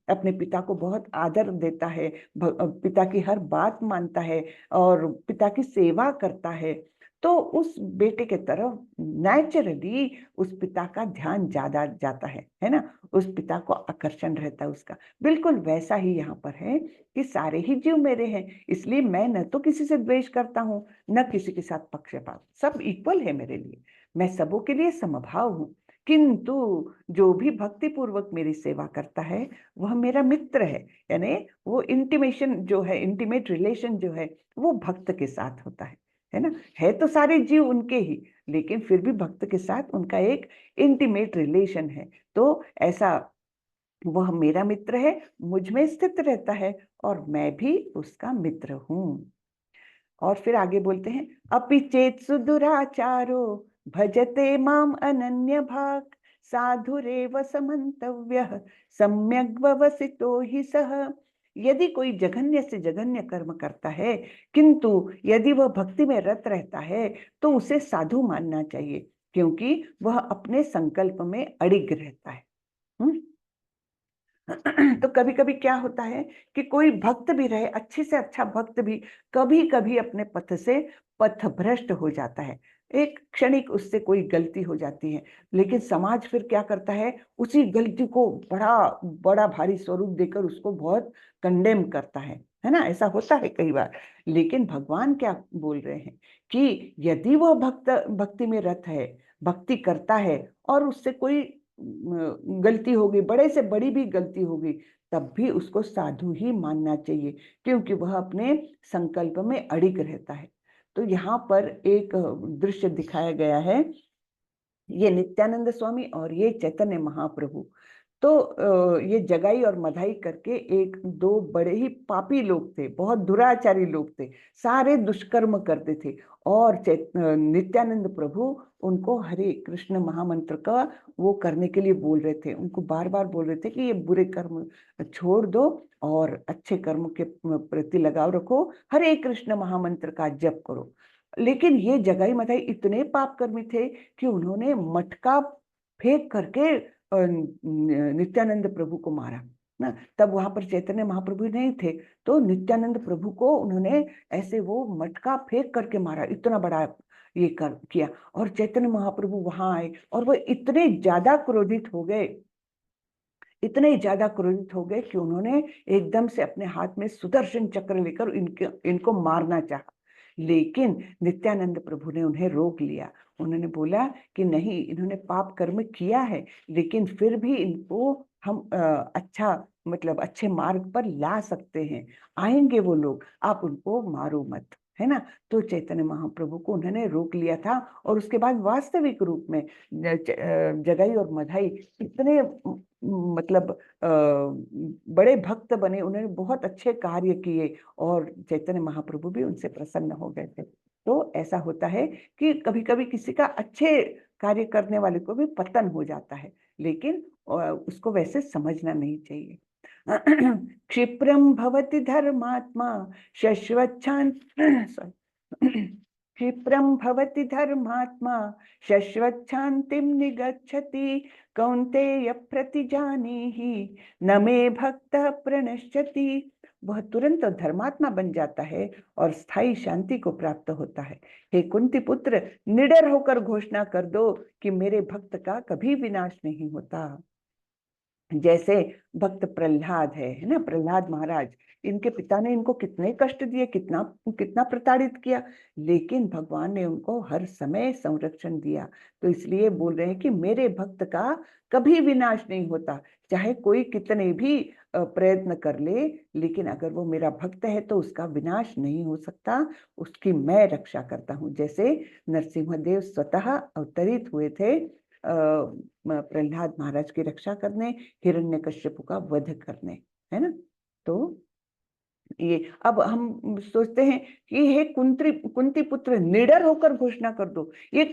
Speaker 1: अपने पिता को बहुत आदर देता है, पिता की हर बात मानता है और पिता की सेवा करता है। तो उस बेटे के तरफ नेचुरली उस पिता का ध्यान ज्यादा जाता है ना, उस पिता को आकर्षण रहता है उसका। बिल्कुल वैसा ही यहाँ पर है कि सारे ही जीव मेरे हैं, इसलिए मैं न तो किसी से द्वेष करता हूँ न किसी के साथ पक्षपात, सब इक्वल है मेरे लिए, मैं सबों के लिए समभाव हूँ। किंतु जो भी भक्ति पूर्वक मेरी सेवा करता है वह मेरा मित्र है, यानी वो इंटीमेशन जो है, इंटीमेट रिलेशन जो है वो भक्त के साथ होता है ना। है तो सारे जीव उनके ही, लेकिन फिर भी भक्त के साथ उनका एक इंटीमेट रिलेशन है। तो ऐसा वह मेरा मित्र है, मुझ में स्थित रहता है और मैं भी उसका मित्र हूँ। और फिर आगे बोलते हैं, अपि चेत सुदुराचारो भजते माम अनन्य भाग साधुरेव समन्तव्यः सम्यग् व्यवसितो हि सः। यदि कोई जघन्य से जघन्य कर्म करता है, किंतु यदि वह भक्ति में रत रहता है तो उसे साधु मानना चाहिए, क्योंकि वह अपने संकल्प में अड़िग रहता है। तो कभी कभी क्या होता है कि कोई भक्त भी रहे, अच्छे से अच्छा भक्त भी कभी कभी अपने पथ से पथभ्रष्ट हो जाता है, एक क्षणिक उससे कोई गलती हो जाती है, लेकिन समाज फिर क्या करता है, उसी गलती को बड़ा बड़ा भारी स्वरूप देकर उसको बहुत कंडेम करता है ना, ऐसा होता है कई बार। लेकिन भगवान क्या बोल रहे हैं कि यदि वह भक्ति में रत है, भक्ति करता है और उससे कोई गलती हो गई, बड़े से बड़ी भी गलती हो गई, तब भी उसको साधु ही मानना चाहिए, क्योंकि वह अपने संकल्प में अड़िग रहता है। तो यहाँ पर एक दृश्य दिखाया गया है, ये नित्यानंद स्वामी और ये चैतन्य महाप्रभु। तो ये जगाई और मधाई करके एक दो बड़े ही पापी लोग थे, बहुत दुराचारी लोग थे, सारे दुष्कर्म करते थे। और नित्यानंद प्रभु उनको हरे कृष्ण महामंत्र का वो करने के लिए बोल रहे थे, उनको बार बार बोल रहे थे कि ये बुरे कर्म छोड़ दो और अच्छे कर्म के प्रति लगाव रखो, हरे कृष्ण महामंत्र का जप करो। लेकिन ये जगाई मधाई इतने पाप कर्मी थे कि उन्होंने मटका फेंक करके नित्यानंद प्रभु को मारा ना। तब वहां पर चैतन्य महाप्रभु नहीं थे, तो नित्यानंद प्रभु को उन्होंने ऐसे वो मटका फेंक करके मारा, इतना बड़ा ये कर किया। और चैतन्य महाप्रभु वहां आए और वो इतने ज्यादा क्रोधित हो गए, इतने ज्यादा क्रोधित हो गए कि उन्होंने एकदम से अपने हाथ में सुदर्शन चक्र लेकर इनको मारना चाहा। लेकिन नित्यानंद प्रभु ने उन्हें रोक लिया, उन्होंने बोला कि नहीं, इन्होंने पाप कर्म किया है, लेकिन फिर भी इनको हम अच्छा मतलब अच्छे मार्ग पर ला सकते हैं, आएंगे वो लोग, आप उनको मारो मत, है ना। तो चैतन्य महाप्रभु को उन्होंने रोक लिया था। और उसके बाद वास्तविक रूप में जगाई और मधाई इतने मतलब बड़े भक्त बने, उन्होंने बहुत अच्छे कार्य किए और चैतन्य महाप्रभु भी उनसे प्रसन्न हो गए थे। तो ऐसा होता है कि कभी कभी किसी का अच्छे कार्य करने वाले को भी पतन हो जाता है, लेकिन उसको वैसे समझना नहीं चाहिए। क्षिप्रम भवति धर्मात्मा शश्वच्छान्त क्षिप्रम भवति धर्मात्मा शश्वच्छान्तिं निगच्छति कौन्तेय प्रतिजानीहि न मे भक्तः प्रणश्यति। वह तुरंत धर्मात्मा बन जाता है और स्थायी शांति को प्राप्त होता है। हे कुंती पुत्र, निडर होकर घोषणा कर दो कि मेरे भक्त का कभी विनाश नहीं होता। जैसे भक्त प्रहलाद है ना, प्रहलाद महाराज, इनके पिता ने इनको कितने कष्ट दिए, कितना कितना प्रताड़ित किया, लेकिन भगवान ने उनको हर समय संरक्षण दिया। तो इसलिए बोल रहे हैं कि मेरे भक्त का कभी विनाश नहीं होता, चाहे कोई कितने भी प्रयत्न कर ले, लेकिन अगर वो मेरा भक्त है तो उसका विनाश नहीं हो सकता, उसकी मैं रक्षा करता हूँ। जैसे नरसिंहदेव स्वतः अवतरित हुए थे प्रहलाद महाराज की रक्षा करने, हिरण्यकश्यप का वध करने, है ना। तो ये अब हम सोचते हैं कि हे कुंती पुत्र, निडर होकर घोषणा कर दो। ये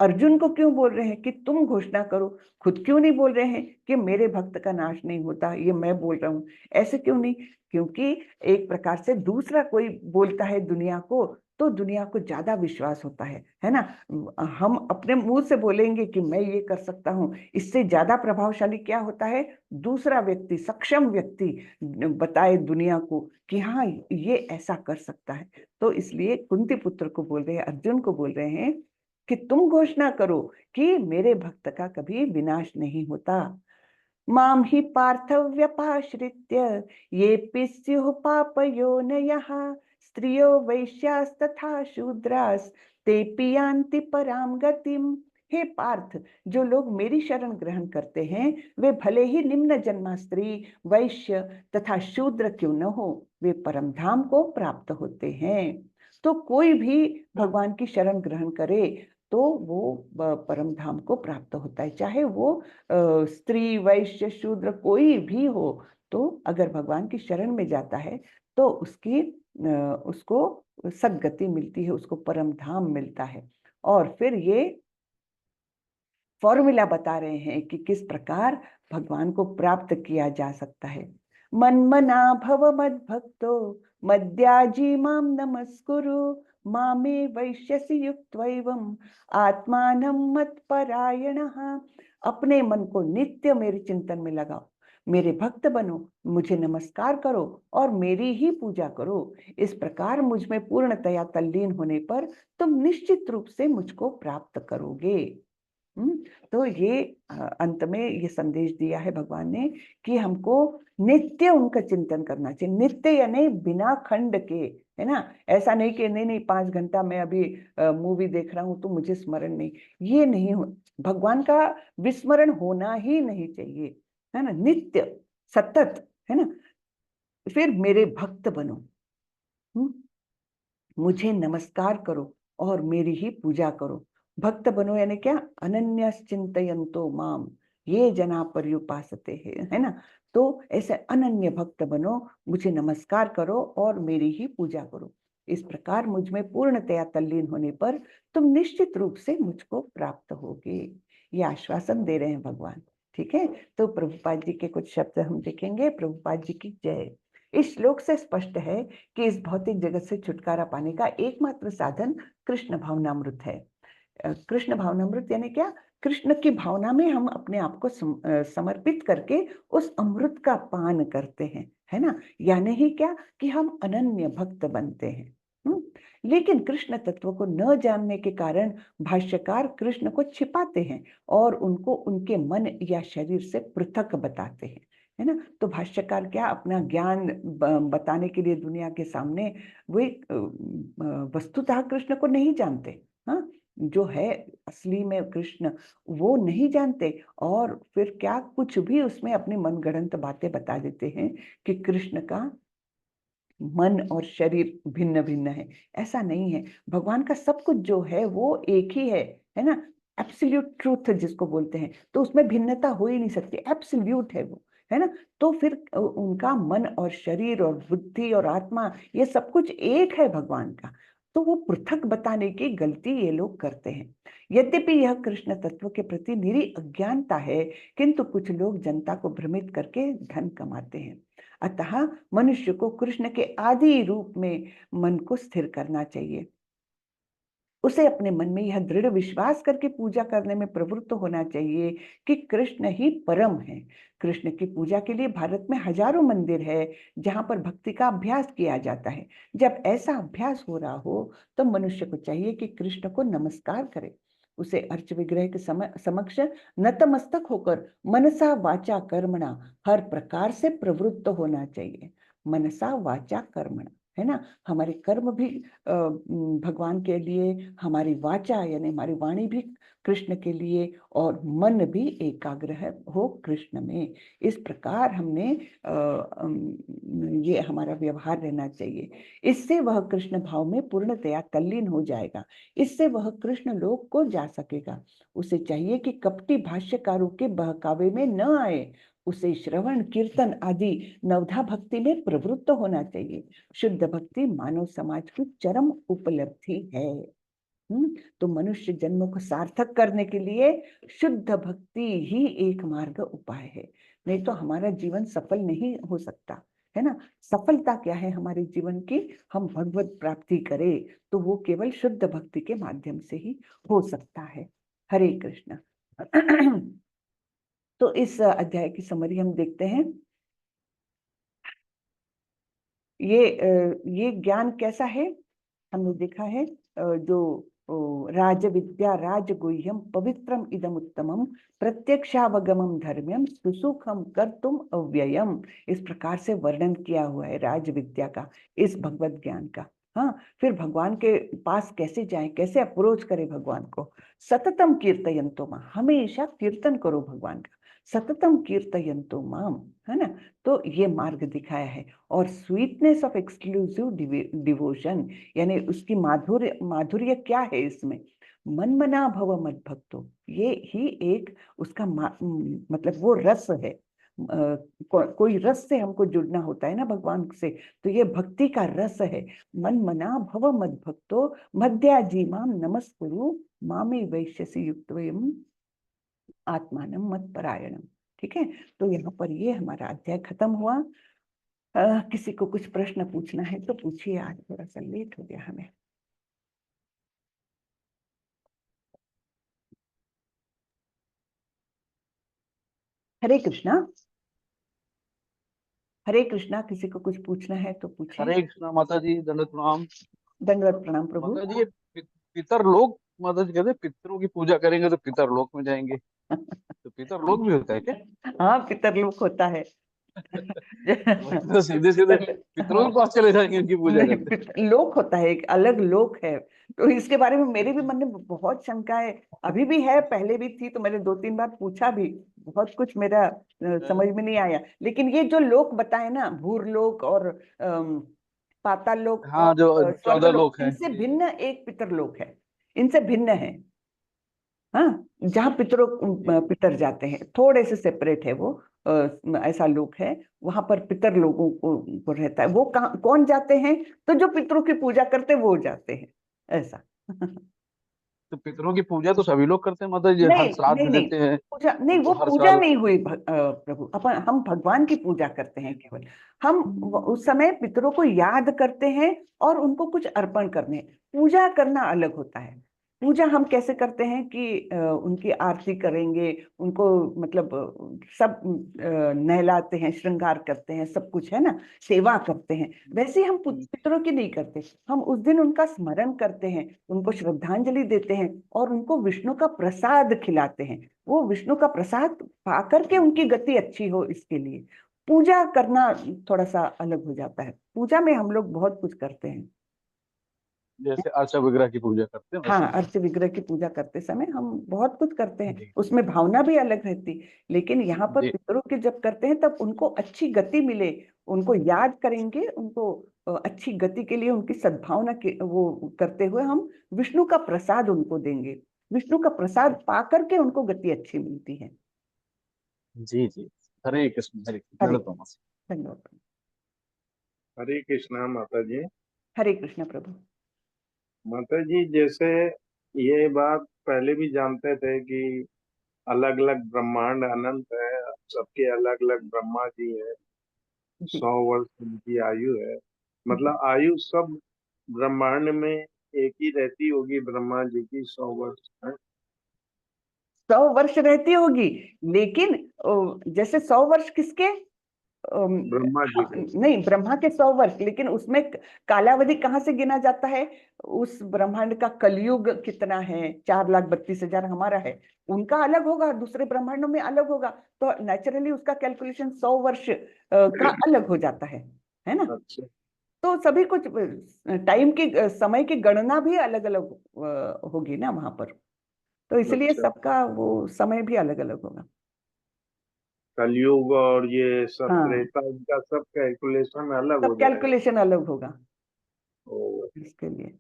Speaker 1: अर्जुन को क्यों बोल रहे हैं कि तुम घोषणा करो, खुद क्यों नहीं बोल रहे हैं कि मेरे भक्त का नाश नहीं होता, ये मैं बोल रहा हूँ, ऐसे क्यों नहीं? क्योंकि एक प्रकार से दूसरा कोई बोलता है दुनिया को तो दुनिया को ज्यादा विश्वास होता है ना। हम अपने मुंह से बोलेंगे कि मैं ये कर सकता हूँ, इससे ज्यादा प्रभावशाली क्या होता है, दूसरा व्यक्ति, सक्षम व्यक्ति बताए दुनिया को कि हाँ ये ऐसा कर सकता है। तो इसलिए कुंती पुत्र को बोल रहे हैं, अर्जुन को बोल रहे हैं कि तुम घोषणा करो कि मेरे भक्त का कभी विनाश नहीं होता। माम ही पार्थ व्यपाश्रित्य ये स्युः पापयोनयः स्त्रियो वैश्यास्तथा शूद्रास ते यान्ति पराम गतिम। हे पार्थ, जो लोग मेरी शरण ग्रहण करते हैं वे भले ही निम्न जन्मा स्त्री, वैश्य तथा शूद्र क्यों न हो, वे परम धाम को प्राप्त होते हैं। तो कोई भी भगवान की शरण ग्रहण करे तो वो परम धाम को प्राप्त होता है, चाहे वो स्त्री, वैश्य, शूद्र कोई भी हो। तो अगर भगवान की शरण में जाता है तो उसको सद्गति मिलती है, उसको परम धाम मिलता है। और फिर ये फॉर्मूला बता रहे हैं कि किस प्रकार भगवान को प्राप्त किया जा सकता है। मन्मना भव मद भक्तो मद्याजी माम नमस्कुरु मामे वैश्यसि युक्त्वैवम् आत्मानं मत्परायणः। अपने मन को नित्य मेरे चिंतन में लगाओ, मेरे भक्त बनो, मुझे नमस्कार करो और मेरी ही पूजा करो। इस प्रकार मुझ में पूर्णतया तल्लीन होने पर तुम निश्चित रूप से मुझको प्राप्त करोगे। तो ये अंत में ये संदेश दिया है भगवान ने कि हमको नित्य उनका चिंतन करना चाहिए। नित्य यानी बिना खंड के, है ना। ऐसा नहीं कि नहीं नहीं 5 घंटा मैं अभी मूवी देख रहा हूं तो मुझे स्मरण नहीं, ये नहीं हो। भगवान का विस्मरण होना ही नहीं चाहिए, है ना, नित्य सतत, है ना। फिर मेरे भक्त बनो, मुझे नमस्कार करो और मेरी ही पूजा करो। भक्त बनो यानी क्या, अनन्यश्चिन्तयन्तो माम ये जना पर्युपासते है ना। तो ऐसे अनन्य भक्त बनो, मुझे नमस्कार करो और मेरी ही पूजा करो। इस प्रकार मुझ में पूर्णतया तल्लीन होने पर तुम निश्चित रूप से मुझको प्राप्त होगे। ये आश्वासन दे रहे हैं भगवान। ठीक है, तो प्रभुपाद जी के कुछ शब्द हम देखेंगे। प्रभुपाद जी की जय। इस श्लोक से स्पष्ट है कि इस भौतिक जगत से छुटकारा पाने का एकमात्र साधन कृष्ण भावनामृत है। कृष्ण भावनामृत यानी क्या, कृष्ण की भावना में हम अपने आप को समर्पित करके उस अमृत का पान करते हैं, है ना। यानी ही क्या कि हम अनन्य भक्त बनते हैं। लेकिन कृष्ण तत्व को न जानने के कारण भाष्यकार कृष्ण को छिपाते हैं और उनको उनके मन या शरीर से पृथक बताते हैं, है ना। तो भाष्यकार क्या अपना ज्ञान बताने के लिए दुनिया के सामने वे वस्तुतः कृष्ण को नहीं जानते। हाँ, जो है असली में कृष्ण वो नहीं जानते, और फिर क्या कुछ भी उसमें अपनी मनगढ़ंत बातें बता देते हैं कि कृष्ण का मन और शरीर भिन्न भिन्न है। ऐसा नहीं है, भगवान का सब कुछ जो है वो एक ही है ना। एब्सोल्यूट ट्रूथ जिसको बोलते हैं, तो उसमें भिन्नता हो ही नहीं सकती, एब्सोल्यूट है वो, है ना। तो फिर उनका मन और शरीर और बुद्धि और आत्मा ये सब कुछ एक है भगवान का। तो वो पृथक बताने की गलती ये लोग करते हैं। यद्यपि यह कृष्ण तत्व के प्रति निरी अज्ञानता है, किंतु कुछ लोग जनता को भ्रमित करके धन कमाते हैं। अतः मनुष्य को कृष्ण के आदि रूप में मन को स्थिर करना चाहिए। उसे अपने मन में यह दृढ़ विश्वास करके पूजा करने में प्रवृत्त होना चाहिए कि कृष्ण ही परम है। कृष्ण की पूजा के लिए भारत में हजारों मंदिर है जहां पर भक्ति का अभ्यास किया जाता है। जब ऐसा अभ्यास हो रहा हो तो मनुष्य को चाहिए कि कृष्ण को नमस्कार करे, उसे अर्च विग्रह के समक्ष नतमस्तक होकर मनसा वाचा कर्मणा हर प्रकार से प्रवृत्त होना चाहिए। मनसा वाचा कर्मणा, है ना। हमारे कर्म भी भगवान के लिए, हमारी वाचा यानी हमारी वाणी भी कृष्ण के लिए, और मन भी एकाग्र हो कृष्ण में। इस प्रकार हमने ये हमारा व्यवहार रहना चाहिए। इससे वह कृष्ण भाव में पूर्णतया तल्लीन हो जाएगा, इससे वह कृष्ण लोक को जा सकेगा। उसे चाहिए कि कपटी भाष्यकारों के बहकावे में न आए, उसे श्रवण कीर्तन आदि नवधा भक्ति में प्रवृत्त होना चाहिए। शुद्ध भक्ति मानव समाज की चरम उपलब्धि है। तो मनुष्य जन्म को सार्थक करने के लिए शुद्ध भक्ति ही एक मार्ग उपाय है, नहीं तो हमारा जीवन सफल नहीं हो सकता। है ना। सफलता क्या है हमारे जीवन की, हम भगवत प्राप्ति करें, तो वो केवल शुद्ध भक्ति के माध्यम से ही हो सकता है। हरे कृष्ण। तो इस अध्याय की समरी हम देखते हैं। ये ज्ञान कैसा है, हमने देखा है जो राज विद्या राजगुह्यम पवित्रम इदम उत्तमम प्रत्यक्षावगमम धर्म्यम सुसुखम कर्तुम अव्ययम, इस प्रकार से वर्णन किया हुआ है राज विद्या का, इस भगवत ज्ञान का। हाँ, फिर भगवान के पास कैसे जाएं, कैसे अप्रोच करें भगवान को। सततम कीर्तयन्तो मां, हमेशा कीर्तन करो भगवान का, सततम कीर्तयन्तो माम, है ना। तो ये मार्ग दिखाया है। और स्वीटनेस ऑफ एक्सक्लूसिव डिवोशन, यानी उसकी माधुर्य, माधुर्य क्या है इसमें, मन मना भव मद भक्तो, ये ही एक उसका मतलब वो रस है। कोई रस से हमको जुड़ना होता है ना भगवान से, तो ये भक्ति का रस है। मन मना भव मद भक्तो मध्याजीमाम नमस्कुरु मामे वैश्यसि युक्तवयम आत्मानम मत परायणम। ठीक है, तो यहाँ पर ये हमारा अध्याय खत्म हुआ। किसी को कुछ प्रश्न पूछना है तो पूछिए, आज थोड़ा सा लेट हो गया हमें। हरे कृष्णा। हरे कृष्णा, किसी को कुछ पूछना है तो पूछे।
Speaker 3: हरे कृष्णा माता जी, दंडवत प्रणाम।
Speaker 1: दंडवत प्रणाम प्रभु।
Speaker 3: माता जी, ये पितर लोक, माता जी कहते हैं पितरों की पूजा करेंगे तो पितर लोक में जाएंगे, तो पितर लोक भी होता है क्या?
Speaker 1: हाँ, पितरलोक होता है।
Speaker 3: तो सीधे सीधे पितरों के
Speaker 1: हाँ,
Speaker 3: पास चले जाएंगे उनकी पूजा
Speaker 1: नहीं,
Speaker 3: करते।
Speaker 1: लोक होता है, एक अलग लोक है। तो इसके बारे में मेरे भी मन में बहुत शंकाएं अभी भी है, पहले भी थी, तो मैंने 2-3 बार पूछा भी, बहुत कुछ मेरा समझ में नहीं आया। लेकिन ये जो लोक बताए ना, भूरलोक और पाताल लोक
Speaker 3: हाँ, जो
Speaker 1: और स्वर्ग
Speaker 3: 14
Speaker 1: लोक,
Speaker 3: लोक हैं।
Speaker 1: इनसे
Speaker 3: जी जी।
Speaker 1: भिन्न एक पितरलोक है, इनसे भिन्न है। हाँ, जहाँ
Speaker 3: जी
Speaker 1: पितर जाते हैं, थोड़े से सेपरेट है वो। ऐसा लोक है, वहां पर पितर लोगों को रहता है। वो कहाँ, कौन जाते हैं, तो जो पितरों की पूजा करते हैं वो जाते हैं, ऐसा।
Speaker 3: तो पितरों की पूजा तो सभी लोग करते हैं माता जी, हर
Speaker 1: नहीं
Speaker 3: श्राद्ध
Speaker 1: नहीं नहीं,
Speaker 3: देते हैं
Speaker 1: पूजा नहीं, वो
Speaker 3: उनको हर
Speaker 1: पूजा
Speaker 3: साल।
Speaker 1: नहीं हुई प्रभु, अपन हम भगवान की पूजा करते हैं केवल। हम उस समय पितरों को याद करते हैं और उनको कुछ अर्पण करने हैं। पूजा करना अलग होता है। पूजा हम कैसे करते हैं कि उनकी आरती करेंगे, उनको मतलब सब नहलाते हैं, श्रृंगार करते हैं, सब कुछ है ना, सेवा करते हैं। वैसे ही हम पितरों की नहीं करते। हम उस दिन उनका स्मरण करते हैं, उनको श्रद्धांजलि देते हैं और उनको विष्णु का प्रसाद खिलाते हैं। वो विष्णु का प्रसाद पा करके उनकी गति अच्छी हो, इसके लिए पूजा करना थोड़ा सा अलग हो जाता है। पूजा में हम लोग बहुत कुछ करते हैं।
Speaker 3: जैसे अर्चा विग्रह की पूजा करते हैं वैसे।
Speaker 1: हाँ, अर्च विग्रह की पूजा करते समय हम बहुत कुछ करते हैं,
Speaker 3: जी
Speaker 1: उसमें भावना भी अलग रहती। लेकिन यहाँ पर
Speaker 3: जी।
Speaker 1: पितरों की जब करते हैं तब उनको अच्छी गति मिले, उनको याद करेंगे, उनको अच्छी गति के लिए उनकी सद्भावना के वो करते हुए हम विष्णु का प्रसाद उनको देंगे। विष्णु का प्रसाद पा करके उनको गति अच्छी मिलती है।
Speaker 3: जी जी। हरे कृष्ण, हरे कृष्ण,
Speaker 1: हरे,
Speaker 3: दंडवत प्रणाम।
Speaker 1: धन्यवाद।
Speaker 4: हरे कृष्णा माता जी।
Speaker 1: हरे कृष्ण प्रभु।
Speaker 4: माता जी, जैसे ये बात पहले भी जानते थे कि अलग अलग ब्रह्मांड अनंत है, सबके अलग अलग ब्रह्मा जी है,
Speaker 1: जी,
Speaker 4: 100 वर्ष उनकी आयु है। मतलब आयु सब ब्रह्मांड में एक ही रहती होगी, ब्रह्मा जी की 100 वर्ष है।
Speaker 1: 100 वर्ष रहती होगी, लेकिन जैसे 100 वर्ष किसके,
Speaker 4: ब्रह्मा जी के।
Speaker 1: नहीं, ब्रह्मा के 100 वर्ष, लेकिन उसमें कालावधि कहाँ से गिना जाता है। उस ब्रह्मांड का कलयुग कितना है, 4,32,000 हमारा है, उनका अलग होगा, दूसरे ब्रह्मांडों में अलग होगा। तो नेचुरली उसका कैलकुलेशन 100 वर्ष का अलग हो जाता है ना।
Speaker 4: अच्छा
Speaker 1: तो सभी कुछ टाइम की समय की गणना भी अलग अलग होगी ना वहां पर, तो इसलिए
Speaker 4: अच्छा।
Speaker 1: सबका वो समय भी अलग अलग होगा।
Speaker 4: कलयुग और ये सब
Speaker 1: हाँ,
Speaker 4: त्रेता, इनका सब कैलकुलेशन अलग हो
Speaker 1: सब
Speaker 4: जाएगा।
Speaker 1: कैलकुलेशन अलग होगा
Speaker 4: ओ,
Speaker 1: इसके लिए।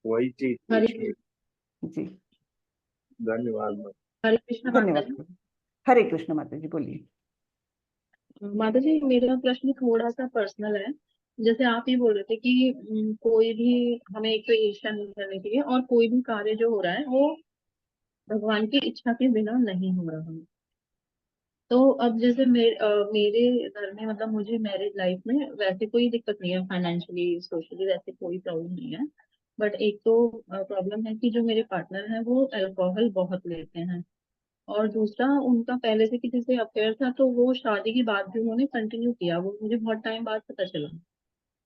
Speaker 4: वही चीज
Speaker 2: हरे
Speaker 4: पूछनी।
Speaker 1: जी,
Speaker 4: धन्यवाद माता।
Speaker 2: हरे कृष्ण माता
Speaker 1: धन्यवाद
Speaker 2: जी।
Speaker 1: प्रभु। हरे कृष्ण माता जी, बोलिए।
Speaker 2: माता जी, मेरा प्रश्न थोड़ा सा पर्सनल है। जैसे आप ही बोल रहे थे कि कोई भी, हमें एक तो ईर्ष्या नहीं करनी चाहिए और कोई भी कार्य जो हो रहा है वो भगवान की इच्छा के बिना नहीं हो रहा है। तो अब जैसे मेरे घर में मतलब मुझे मैरिज लाइफ में वैसे कोई दिक्कत नहीं है, फाइनेंशियली सोशली वैसे कोई प्रॉब्लम नहीं है। बट एक तो प्रॉब्लम है कि जो मेरे पार्टनर हैं वो अल्कोहल बहुत लेते हैं। और दूसरा, उनका पहले से किसी से अफेयर था, तो वो शादी के बाद भी उन्होंने कंटिन्यू किया, वो मुझे बहुत टाइम बाद पता चला।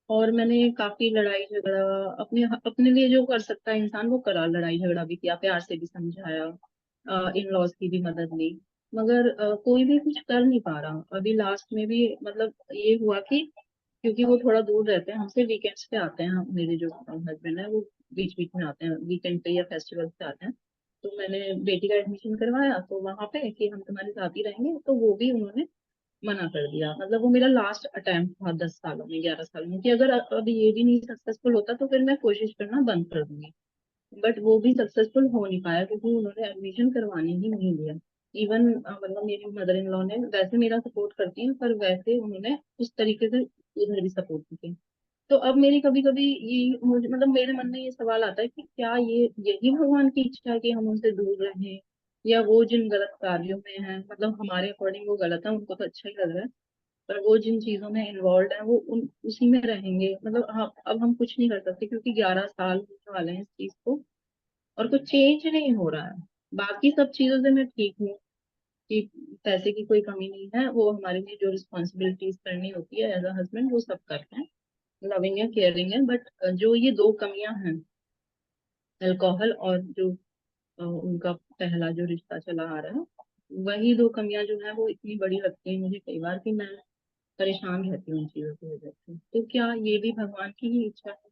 Speaker 2: और मैंने काफी लड़ाई झगड़ा, अपने अपने लिए जो कर सकता है इंसान वो करा, लड़ाई झगड़ा भी किया, प्यार से भी समझाया, इन लॉज की भी मदद ली। मगर कोई भी कुछ कर नहीं पा रहा। अभी लास्ट में भी मतलब ये हुआ कि क्योंकि वो थोड़ा दूर रहते हैं हमसे, वीकेंड्स पे आते हैं, मेरे जो हस्बैंड है वो बीच बीच में आते हैं, वीकेंड पे या फेस्टिवल पे आते हैं। तो मैंने बेटी का एडमिशन करवाया तो वहां पे कि हम तुम्हारे साथ ही रहेंगे, तो वो भी उन्होंने मना कर दिया। मतलब वो मेरा लास्ट अटेम्प्ट था 10 सालों में, 11 सालों में, कि अगर अभी ये भी नहीं सक्सेसफुल होता तो फिर मैं कोशिश करना बंद कर दूंगी। बट वो भी सक्सेसफुल हो नहीं पाया क्योंकि उन्होंने एडमिशन करवाने ही नहीं दिया। इवन मतलब मेरी मदर इन लॉ ने वैसे मेरा सपोर्ट करती है, पर वैसे उन्होंने उस तरीके से उधर भी सपोर्ट नहीं किया। तो अब मेरी कभी कभी ये मुझे मतलब मेरे मन में ये सवाल आता है कि क्या ये यही भगवान की इच्छा है कि हम उनसे दूर रहें, या वो जिन गलत कार्यों में हैं, मतलब हमारे अकॉर्डिंग वो गलत है, उनको तो अच्छा ही लग रहा है, पर वो जिन चीजों में इन्वॉल्व है वो उन उसी में रहेंगे। मतलब हाँ, अब हम कुछ नहीं कर सकते क्योंकि 11 साल होने वाले हैं इस चीज को, और कुछ चेंज नहीं हो रहा है। बाकी सब चीजों से मैं ठीक हूँ कि पैसे की कोई कमी नहीं है, वो हमारे लिए जो रिस्पॉन्सिबिलिटीज करनी होती है एज अ हस्बैंड वो सब करते हैं, लविंग है, केयरिंग है। बट जो ये दो कमियां हैं, अल्कोहल और जो उनका पहला जो रिश्ता चला आ रहा है, वही दो कमियां जो है वो इतनी बड़ी लगती है मुझे कई बार कि मैं परेशान रहती हूँ उन चीजों की वजह से। तो क्या ये भी भगवान की ही इच्छा है,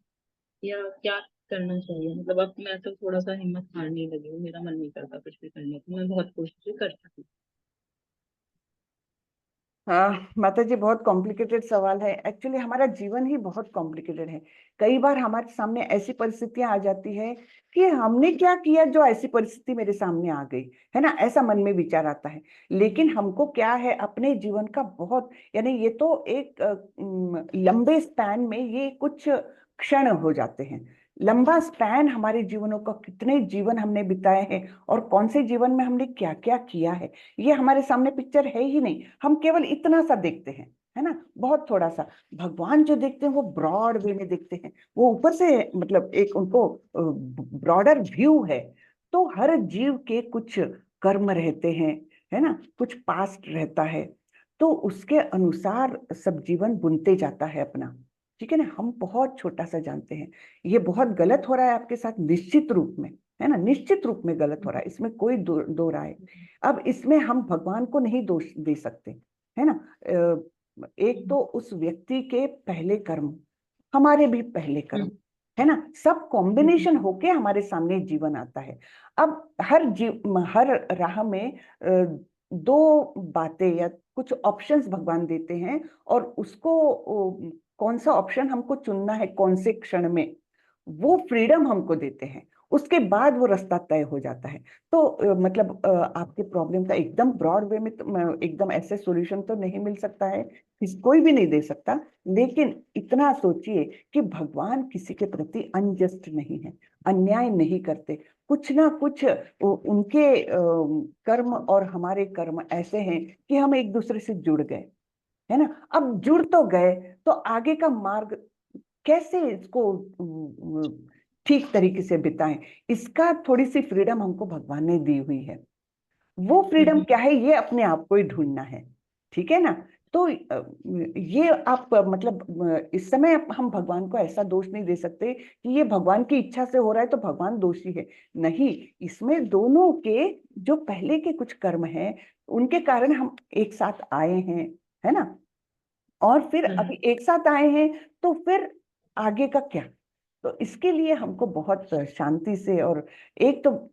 Speaker 2: या क्या करना चाहिए? मतलब अब मैं तो थोड़ा सा हिम्मत हारने लगी हूँ, मेरा मन नहीं करता कुछ भी करने की, मैं बहुत कोशिश कर चुकी
Speaker 1: हाँ माता जी, बहुत कॉम्प्लिकेटेड सवाल है। एक्चुअली हमारा जीवन ही बहुत कॉम्प्लिकेटेड है। कई बार हमारे सामने ऐसी परिस्थितियां आ जाती है कि हमने क्या किया जो ऐसी परिस्थिति मेरे सामने आ गई, है ना, ऐसा मन में विचार आता है। लेकिन हमको क्या है, अपने जीवन का बहुत, यानी ये तो एक लंबे स्पैन में ये कुछ क्षण हो जाते हैं। लंबा स्पैन हमारे जीवनों का, कितने जीवन हमने बिताए हैं और कौन से जीवन में हमने क्या क्या किया है, ये हमारे सामने पिक्चर है ही नहीं। हम केवल इतना सा देखते हैं, है ना, बहुत थोड़ा सा। भगवान जो देखते हैं वो ब्रॉड वे में देखते हैं, वो ऊपर से, मतलब एक उनको ब्रॉडर व्यू है। तो हर जीव के कुछ कर्म रहते हैं, है ना, कुछ पास्ट रहता है, तो उसके अनुसार सब जीवन बुनते जाता है अपना। ठीक है ना, हम बहुत छोटा सा जानते हैं। ये बहुत गलत हो रहा है आपके साथ, निश्चित रूप में, है ना, निश्चित रूप में गलत हो रहा है, इसमें कोई दो राय। अब इसमें हम भगवान को नहीं दोष दे सकते, है ना। एक तो उस व्यक्ति के पहले कर्म, हमारे भी पहले कर्म, है ना, सब कॉम्बिनेशन होके हमारे सामने जीवन आता है। अब हर राह में दो बातें या कुछ ऑप्शंस भगवान देते हैं, और उसको कौन सा ऑप्शन हमको चुनना है कौन से क्षण में, वो फ्रीडम हमको देते हैं। उसके बाद वो रास्ता तय हो जाता है। तो मतलब आपके प्रॉब्लम का एकदम ब्रॉड वे में तो एकदम ऐसे सॉल्यूशन तो नहीं मिल सकता है, कोई भी नहीं दे सकता। लेकिन इतना सोचिए कि भगवान किसी के प्रति अनजस्ट नहीं है, अन्याय नहीं करते। कुछ ना कुछ उनके कर्म और हमारे कर्म ऐसे हैं कि हम एक दूसरे से जुड़ गए, है ना। अब जुड़ तो गए, तो आगे का मार्ग कैसे इसको ठीक तरीके से बिताएं, इसका थोड़ी सी फ्रीडम हमको भगवान ने दी हुई है। वो फ्रीडम क्या है, ये अपने आप को ही ढूंढना है। ठीक है ना। तो ये आप मतलब इस समय हम भगवान को ऐसा दोष नहीं दे सकते कि ये भगवान की इच्छा से हो रहा है तो भगवान दोषी है। नहीं, इसमें दोनों के जो पहले के कुछ कर्म हैं, उनके कारण हम एक साथ आए हैं, है ना। और फिर अभी एक साथ आए हैं, तो फिर आगे का क्या। तो इसके लिए हमको बहुत शांति से, और एक तो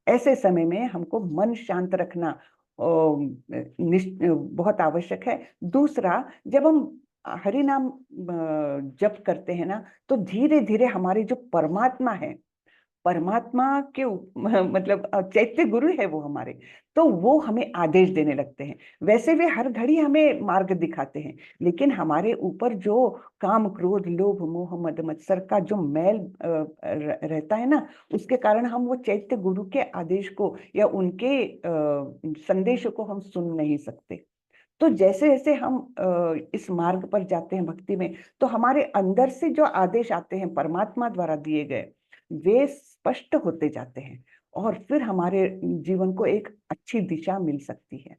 Speaker 1: ऐसे समय में हमको मन शांत रखना बहुत आवश्यक है। दूसरा, जब हम हरि नाम जप करते हैं ना, तो धीरे धीरे हमारे जो परमात्मा है परमात्मा के मतलब चैत्य गुरु है वो हमारे, तो वो हमें आदेश देने लगते हैं। वैसे वे हर घड़ी हमें मार्ग दिखाते हैं, लेकिन हमारे ऊपर जो काम क्रोध लोभ मोह मद मत्सर का जो मैल रहता है ना, उसके कारण हम वो चैत्य गुरु के आदेश को या उनके संदेश को हम सुन नहीं सकते। तो जैसे जैसे हम इस मार्ग पर जाते हैं भक्ति में, तो हमारे अंदर से जो आदेश आते हैं परमात्मा द्वारा दिए गए, वे स्पष्ट होते जाते हैं, और फिर हमारे जीवन को एक अच्छी दिशा मिल सकती है।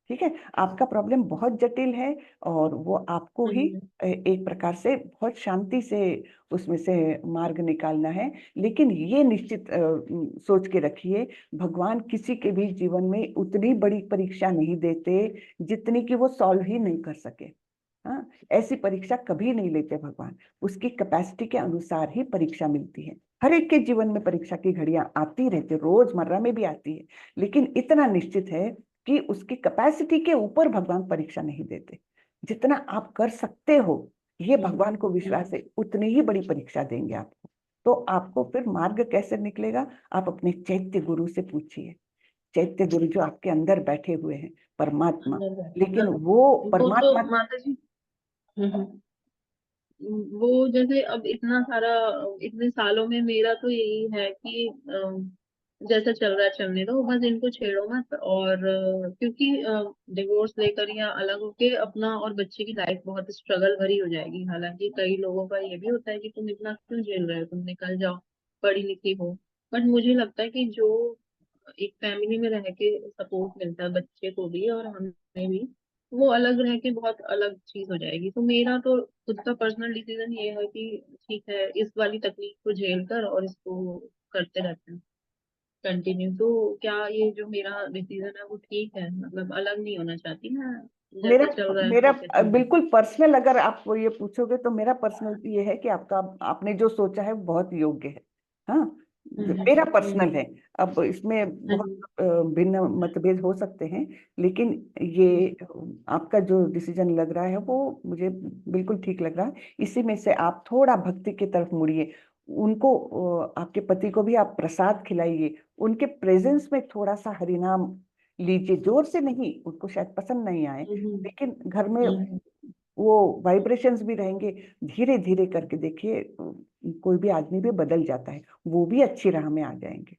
Speaker 1: ठीक है, आपका प्रॉब्लम बहुत जटिल है, और वो आपको ही एक प्रकार से बहुत शांति से उसमें से मार्ग निकालना है। लेकिन ये निश्चित सोच के रखिए, भगवान किसी के भी जीवन में उतनी बड़ी परीक्षा नहीं देते जितनी कि वो सॉल्व ही नहीं कर सके। हाँ, ऐसी परीक्षा कभी नहीं लेते भगवान, उसकी कैपेसिटी के अनुसार ही परीक्षा मिलती है। हर एक के जीवन में परीक्षा की घड़ियां आती रहती है, रोजमर्रा में भी आती है, लेकिन इतना निश्चित है कि उसकी कैपेसिटी के ऊपर भगवान परीक्षा नहीं देते। जितना आप कर सकते हो, ये भगवान को विश्वास है, उतनी ही बड़ी परीक्षा देंगे आपको। तो आपको फिर मार्ग कैसे निकलेगा, आप अपने चैत्य गुरु से पूछिए। चैत्य गुरु जो आपके अंदर बैठे हुए हैं, परमात्मा, लेकिन वो
Speaker 2: वो
Speaker 1: परमात्मा
Speaker 2: तो माता जी, वो जैसे अब इतना सारा, इतने सालों में मेरा तो यही है कि जैसा चल रहा है चलने दो, बस इनको छेड़ो मत। और क्योंकि डिवोर्स लेकर या अलग होके अपना और बच्चे की लाइफ बहुत स्ट्रगल भरी हो जाएगी। हालांकि कई लोगों का ये भी होता है कि तुम इतना क्यों झेल रहे हो, तुम निकल जाओ, पढ़ी लिखी हो। बट मुझे लगता है कि जो एक फैमिली में रह के सपोर्ट मिलता है बच्चे को भी और हमें भी, वो अलग रह के बहुत अलग चीज हो जाएगी। तो मेरा तो खुद का पर्सनल डिसीजन ये है कि ठीक है, इस वाली तकलीफ को झेल कर और इसको करते रहते हैं कंटिन्यू। तो क्या ये जो मेरा डिसीजन है वो ठीक है? मतलब अलग नहीं होना चाहती मैं,
Speaker 1: मेरा
Speaker 2: जैसा चल रहा है
Speaker 1: मेरा
Speaker 2: ठीक है चल रहा है।
Speaker 1: बिल्कुल पर्सनल, अगर आप ये पूछोगे तो मेरा पर्सनल ये है कि आपका, आपने जो सोचा है वो बहुत योग्य है। हाँ, मेरा पर्सनल है। अब इसमें बहुत भिन्न मतभेद हो सकते हैं, लेकिन ये आपका जो डिसीजन लग रहा है वो मुझे बिल्कुल ठीक लग रहा है। इसी में से आप थोड़ा भक्ति की तरफ मुड़िए। उनको आपके पति को भी आप प्रसाद खिलाइए, उनके प्रेजेंस में थोड़ा सा हरिनाम लीजिए, जोर से नहीं, उनको शायद पसंद नहीं आए, लेकिन घर में वो वाइब्रेशंस भी रहेंगे। धीरे धीरे करके देखिए, कोई भी आदमी भी बदल जाता है, वो भी अच्छी राह में आ जाएंगे।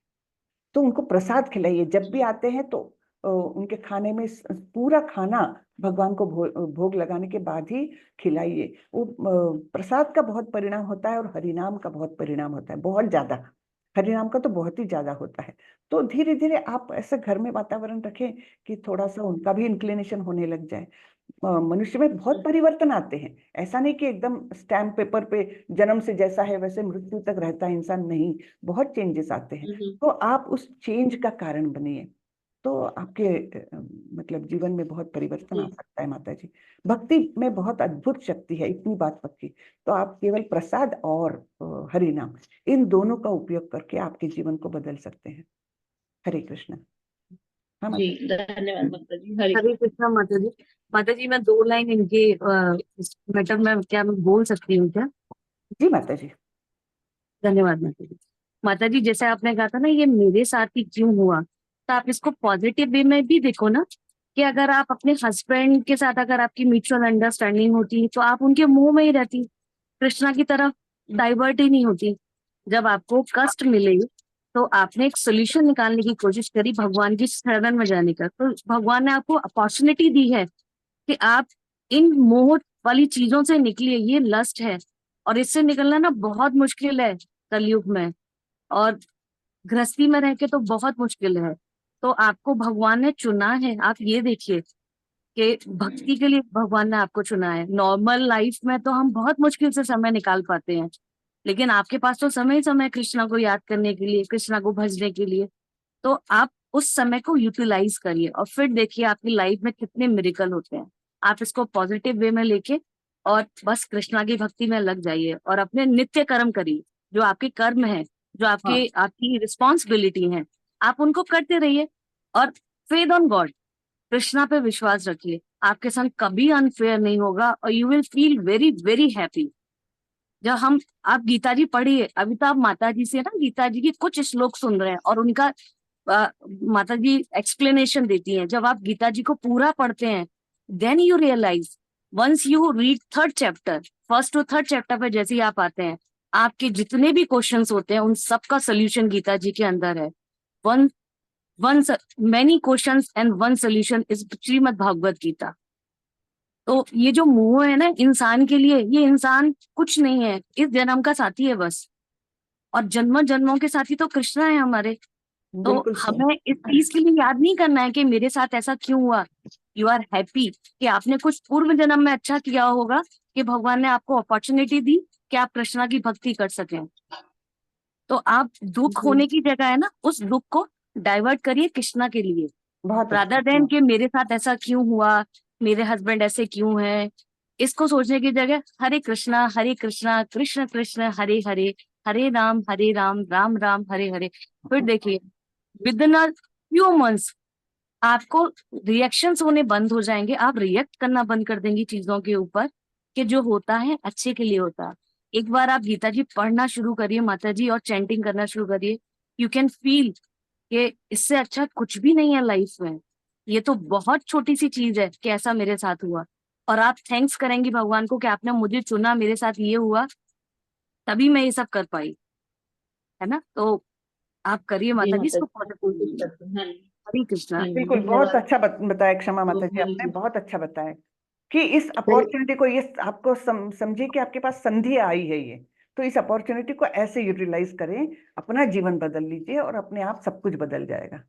Speaker 1: तो उनको प्रसाद खिलाइए, जब भी आते हैं तो उनके खाने में पूरा खाना भगवान को भोग लगाने के बाद ही खिलाइए। वो प्रसाद का बहुत परिणाम होता है, और हरिनाम का बहुत परिणाम होता है, बहुत ज्यादा। हरिनाम का तो बहुत ही ज्यादा होता है। तो धीरे धीरे आप ऐसे घर में वातावरण रखें कि थोड़ा सा उनका भी इंक्लिनेशन होने लग जाए। मनुष्य में बहुत परिवर्तन आते हैं। ऐसा नहीं कि एकदम स्टैम्प पेपर पे जन्म से जैसा है वैसे मृत्यु तक रहता है इंसान, नहीं, बहुत चेंजेस आते हैं। तो आप उस चेंज का कारण बनिए, तो आपके मतलब जीवन में बहुत परिवर्तन आ सकता है माता जी। भक्ति में बहुत अद्भुत शक्ति है, इतनी बात पक्की। तो आप केवल प्रसाद और हरि नाम, इन दोनों का उपयोग करके आपके जीवन को बदल सकते हैं। हरे कृष्ण। हाँ
Speaker 2: जी
Speaker 1: माता
Speaker 2: धन्यवाद माता जी। हरे
Speaker 5: हरे कृष्णा माता जी। माता जी, मैं 2 लाइन इनके इस मैटर में क्या मैं बोल सकती हूँ क्या?
Speaker 1: जी। माता जी,
Speaker 5: धन्यवाद माता जी। माता जी, जैसे आपने कहा था ना ये मेरे साथ ही क्यों हुआ, तो आप इसको पॉजिटिव वे में भी देखो ना, कि अगर आप अपने हस्बैंड के साथ अगर आपकी म्यूचुअल अंडरस्टैंडिंग होती तो आप उनके मुंह में ही रहती, कृष्णा की तरफ डाइवर्ट ही नहीं होती। जब आपको कष्ट मिले तो आपने एक सोल्यूशन निकालने की कोशिश करी भगवान की शरण में जाने का, तो भगवान ने आपको अपॉर्चुनिटी दी है कि आप इन मोह वाली चीजों से निकलिए। ये लस्ट है और इससे निकलना ना बहुत मुश्किल है कलयुग में, और गृहस्थी में रह के तो बहुत मुश्किल है। तो आपको भगवान ने चुना है, आप ये देखिए कि भक्ति के लिए भगवान ने आपको चुना है। नॉर्मल लाइफ में तो हम बहुत मुश्किल से समय निकाल पाते हैं, लेकिन आपके पास तो समय ही समय है कृष्णा को याद करने के लिए, कृष्णा को भजने के लिए। तो आप उस समय को यूटिलाइज करिए और फिर देखिए आपकी लाइफ में कितने मिरेकल होते हैं। आप इसको पॉजिटिव वे में लेके और बस कृष्णा की भक्ति में लग जाइए और अपने नित्य कर्म करिए। जो आपके कर्म है, जो
Speaker 1: हाँ,
Speaker 5: आपकी रिस्पॉन्सिबिलिटी है, आप उनको करते रहिए और फेथ ऑन गॉड, कृष्णा पे विश्वास रखिए। आपके संग कभी अनफेयर नहीं होगा और you will feel very very happy. जब हम आप गीता जी पढ़िए, अभी तो आप माता जी से ना गीता जी के कुछ श्लोक सुन रहे हैं और उनका माता जी एक्सप्लेनेशन देती हैं। जब आप गीता जी को पूरा पढ़ते हैं, then you realise, once you read third chapter, first to third chapter पे जैसे ही आप आते हैं, आपके जितने भी क्वेश्चंस होते हैं उन सबका सोल्यूशन गीता जी के अंदर है। One one many questions and one solution is Shrimad Bhagwat Gita. तो ये जो मोह है ना इंसान के लिए, ये इंसान कुछ नहीं है, इस जन्म का साथी है बस, और जन्म जन्मों के साथी तो कृष्णा है हमारे। तो
Speaker 1: बिल्कुल सही।
Speaker 5: हमें इस चीज के लिए याद नहीं करना है कि मेरे साथ ऐसा क्यों हुआ। यू आर हैप्पी कि आपने कुछ पूर्व जन्म में अच्छा किया होगा, कि भगवान ने आपको अपॉर्चुनिटी दी कि आप कृष्णा की भक्ति कर सकें। तो आप दुख होने की जगह है ना, उस दुख को डाइवर्ट करिए कृष्णा के लिए,
Speaker 1: बहुत
Speaker 5: रादर
Speaker 1: अच्छा।
Speaker 5: देन कि मेरे साथ ऐसा क्यों हुआ, मेरे हस्बैंड ऐसे क्यों है। इसको सोचने की जगह हरे कृष्णा कृष्ण कृष्ण हरे हरे, हरे राम राम राम हरे हरे। फिर देखिए विद इन फ्यू मंथ्स आपको रिएक्शंस होने बंद हो जाएंगे, आप रिएक्ट करना बंद कर देंगी चीजों के ऊपर, कि जो होता है अच्छे के लिए होता है। एक बार आप गीता जी पढ़ना शुरू करिए माता जी, और चैंटिंग करना शुरू करिए, यू कैन फील कि इससे अच्छा कुछ भी नहीं है लाइफ में। ये तो बहुत छोटी सी चीज है कि ऐसा मेरे साथ हुआ, और आप थैंक्स करेंगी भगवान को कि आपने मुझे चुना, मेरे साथ ये हुआ, तभी मैं ये सब कर पाई, है ना। तो आप करिए
Speaker 2: जी
Speaker 5: माता जी
Speaker 2: माता
Speaker 5: इसको
Speaker 2: जी, कोशिश
Speaker 5: पॉजिटिव।
Speaker 2: करते हैं।
Speaker 5: हरे कृष्णा।
Speaker 1: बिल्कुल, बहुत
Speaker 2: धन्यवाद।
Speaker 1: अच्छा बताया क्षमा माता जी, आपने बहुत अच्छा बताया कि इस अपॉर्चुनिटी को, ये आपको समझिए कि आपके पास संधि आई है ये, तो इस अपॉर्चुनिटी को ऐसे यूटिलाइज करें, अपना जीवन बदल लीजिए और अपने आप सब कुछ बदल जाएगा।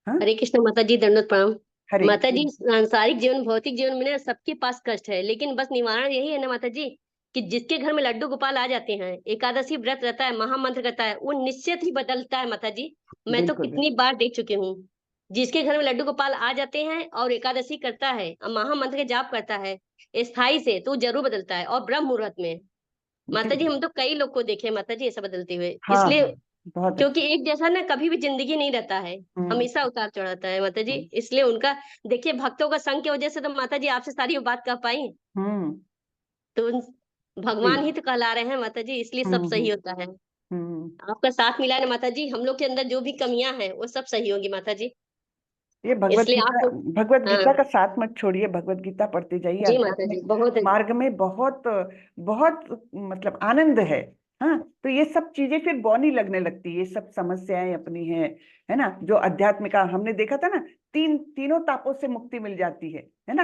Speaker 1: हाँ,
Speaker 6: हरे कृष्ण माता जी, दंडवत प्रणाम।
Speaker 1: हरे
Speaker 6: माता जी, सांसारिक जीवन भौतिक जीवन में ना सबके पास कष्ट है, लेकिन बस निवारण यही है ना माता जी, कि जिसके घर में लड्डू गोपाल आ जाते हैं, एकादशी व्रत रहता है, महामंत्र करता है, वो निश्चित ही बदलता है माता जी। मैं तो
Speaker 1: बिल्कुल
Speaker 6: कितनी बार देख चुकी हूँ, जिसके घर में लड्डू गोपाल आ जाते हैं और एकादशी करता है और महामंत्र के जाप करता है स्थाई से, तो वो जरूर बदलता है, और ब्रह्म मुहूर्त में। माता जी, हम तो कई लोग को देखे हैं माता जी ऐसा बदलते हुए,
Speaker 1: हाँ
Speaker 6: इसलिए
Speaker 1: हाँ, बहुत
Speaker 6: क्योंकि
Speaker 1: अच्छा।
Speaker 6: एक जैसा ना कभी भी जिंदगी नहीं रहता है,
Speaker 1: हम्म
Speaker 6: हमेशा उतार चढ़ाता है माता जी। इसलिए उनका देखिए, भक्तों का संग की वजह से तो माता जी आपसे सारी बात कह पाई।
Speaker 1: हम्म
Speaker 6: तो
Speaker 1: जी,
Speaker 6: भगवान ही तो कहला रहे हैं माता जी, इसलिए सब सही
Speaker 1: हम्म
Speaker 6: होता है।
Speaker 1: हम्म।
Speaker 6: आपका साथ मिला है ना माता जी, हम लोग के अंदर जो भी कमियां हैं वो सब सही होगी माता जी।
Speaker 1: ये भगवत
Speaker 6: इसलिए
Speaker 1: गीता,
Speaker 6: आप,
Speaker 1: भगवत
Speaker 6: हाँ
Speaker 1: गीता का साथ मत छोड़िए, भगवत गीता पढ़ते जाइए।
Speaker 6: जी माता जी,
Speaker 1: आध्यात्मिक
Speaker 6: बहुत
Speaker 1: मार्ग में बहुत बहुत मतलब आनंद है। हाँ, तो ये सब चीजें फिर बौनी लगने लगती है, ये सब समस्याएं अपनी है ना। जो आध्यात्मिका हमने देखा था ना, तीनों तापों से मुक्ति मिल जाती है ना।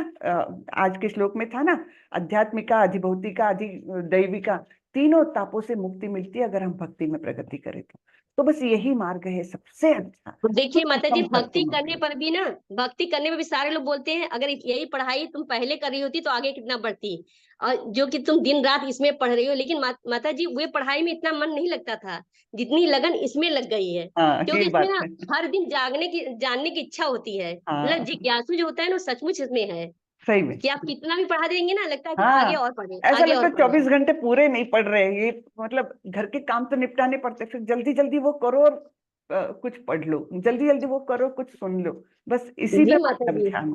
Speaker 1: आज के श्लोक में था ना, आध्यात्मिका, अधिभौतिका, अधिदैविका, तीनों तापों से मुक्ति मिलती है अगर हम भक्ति में प्रगति करें तो बस यही मार्ग है सबसे अच्छा,
Speaker 6: देखिए
Speaker 1: कुछ
Speaker 6: माता जी,
Speaker 1: कम
Speaker 6: भक्ति
Speaker 1: खर्चों में
Speaker 6: करने
Speaker 1: भी।
Speaker 6: पर भी ना, भक्ति करने में भी सारे लोग बोलते हैं अगर यही पढ़ाई तुम पहले कर रही होती तो आगे कितना बढ़ती, और जो कि तुम दिन रात इसमें पढ़ रही हो, लेकिन माता जी वे पढ़ाई में इतना मन नहीं लगता था जितनी लगन इसमें लग गई है।
Speaker 1: हाँ,
Speaker 6: क्योंकि
Speaker 1: ये
Speaker 6: इसमें
Speaker 1: बात
Speaker 6: ना
Speaker 1: है।
Speaker 6: हर दिन जागने की, जानने की इच्छा होती है, मतलब
Speaker 1: हाँ,
Speaker 6: जिज्ञासु जो होता है ना, सचमुच इसमें है
Speaker 1: सही में।
Speaker 6: कि आप कितना भी पढ़ा देंगे ना, लगता है कि आगे
Speaker 1: हाँ,
Speaker 6: और पढ़े,
Speaker 1: ऐसा
Speaker 6: आगे
Speaker 1: लगता
Speaker 6: और
Speaker 1: है
Speaker 6: पढ़े।
Speaker 1: 24 घंटे पूरे नहीं पढ़ रहे हैं ये, मतलब घर के काम तो निपटाने पड़ते, फिर जल्दी जल्दी वो करो और कुछ पढ़ लो, जल्दी जल्दी वो करो, कुछ सुन लो, बस इसी
Speaker 6: जी
Speaker 1: में
Speaker 6: माता
Speaker 1: मतलब
Speaker 6: जी,
Speaker 1: ध्यान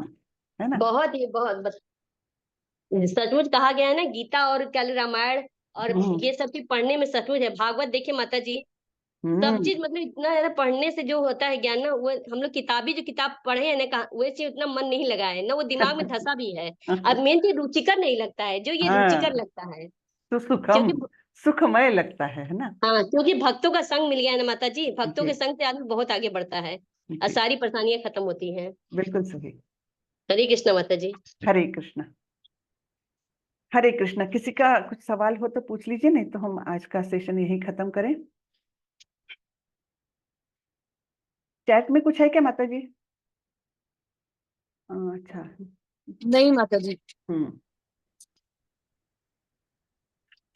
Speaker 1: है ना।
Speaker 6: बहुत ही बहुत सचमुच कहा गया है ना, गीता और क्या रामायण और
Speaker 1: हम्म
Speaker 6: ये सब चीज पढ़ने में सचमुच है। भागवत देखिए माता जी, सब
Speaker 1: हम्म
Speaker 6: चीज मतलब इतना ज्यादा पढ़ने से जो होता है ज्ञान ना, वो हम लोग किताबी जो किताब पढ़े हैं ना, वो चीज उतना मन नहीं लगा है ना, वो दिमाग में धसा भी है। अब मेन चीज रुचिकर नहीं लगता है, जो ये रुचिकर
Speaker 1: हाँ,
Speaker 6: लगता है।
Speaker 1: तो सुखम,
Speaker 6: क्योंकि
Speaker 1: सुखमय लगता है ना।
Speaker 6: हाँ, क्योंकि भक्तों का संग मिल गया है ना माता जी, भक्तों के
Speaker 1: जी
Speaker 6: संग से आदमी बहुत आगे बढ़ता है और
Speaker 1: जी,
Speaker 6: सारी परेशानियां खत्म होती हैं।
Speaker 1: बिल्कुल सही।
Speaker 6: हरे कृष्ण माता जी।
Speaker 1: हरे कृष्ण, हरे कृष्ण। किसी का कुछ सवाल हो तो पूछ लीजिए, नहीं तो हम आज का सेशन यही खत्म करें। चैट में कुछ है क्या माता जी? अच्छा।
Speaker 5: नहीं माता जी।
Speaker 1: हम्म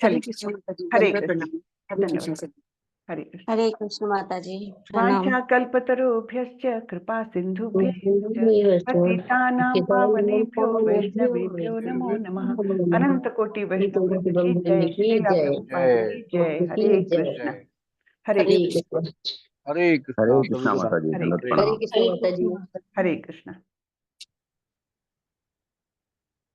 Speaker 5: हरे
Speaker 1: चलिए।
Speaker 5: कृष्ण माता जी,
Speaker 1: हरे
Speaker 5: दंडवत
Speaker 1: कृष्ण,
Speaker 5: प्रणाम। हरे कृष्ण
Speaker 1: धन्यवाद।
Speaker 5: से।
Speaker 1: हरे कृष्ण।
Speaker 6: हरे कृष्ण माता जी, प्रणाम।
Speaker 1: वाञ्छा कल्पतरुभ्यश्च कृपा सिन्धुभ्यश्च पतितानां पावनेभ्यो वैष्णवेभ्यो नमो नमः। अनंत कोटि वैष्णव वृंद की जय, श्रीला प्रभुपाद
Speaker 3: जय
Speaker 1: की जय। हरे कृष्ण,
Speaker 3: जय।
Speaker 1: हरे
Speaker 6: हरे
Speaker 1: कृष्ण,
Speaker 6: कृष्ण।
Speaker 3: हरे
Speaker 7: हरे
Speaker 3: कृष्णा,
Speaker 7: कृष्णा
Speaker 3: सभी
Speaker 7: माता जी,
Speaker 1: हरे
Speaker 7: दंडवत
Speaker 1: कृष्ण,
Speaker 6: हरे
Speaker 7: प्रणाम।
Speaker 6: कृष्ण माता जी।
Speaker 1: हरे कृष्ण।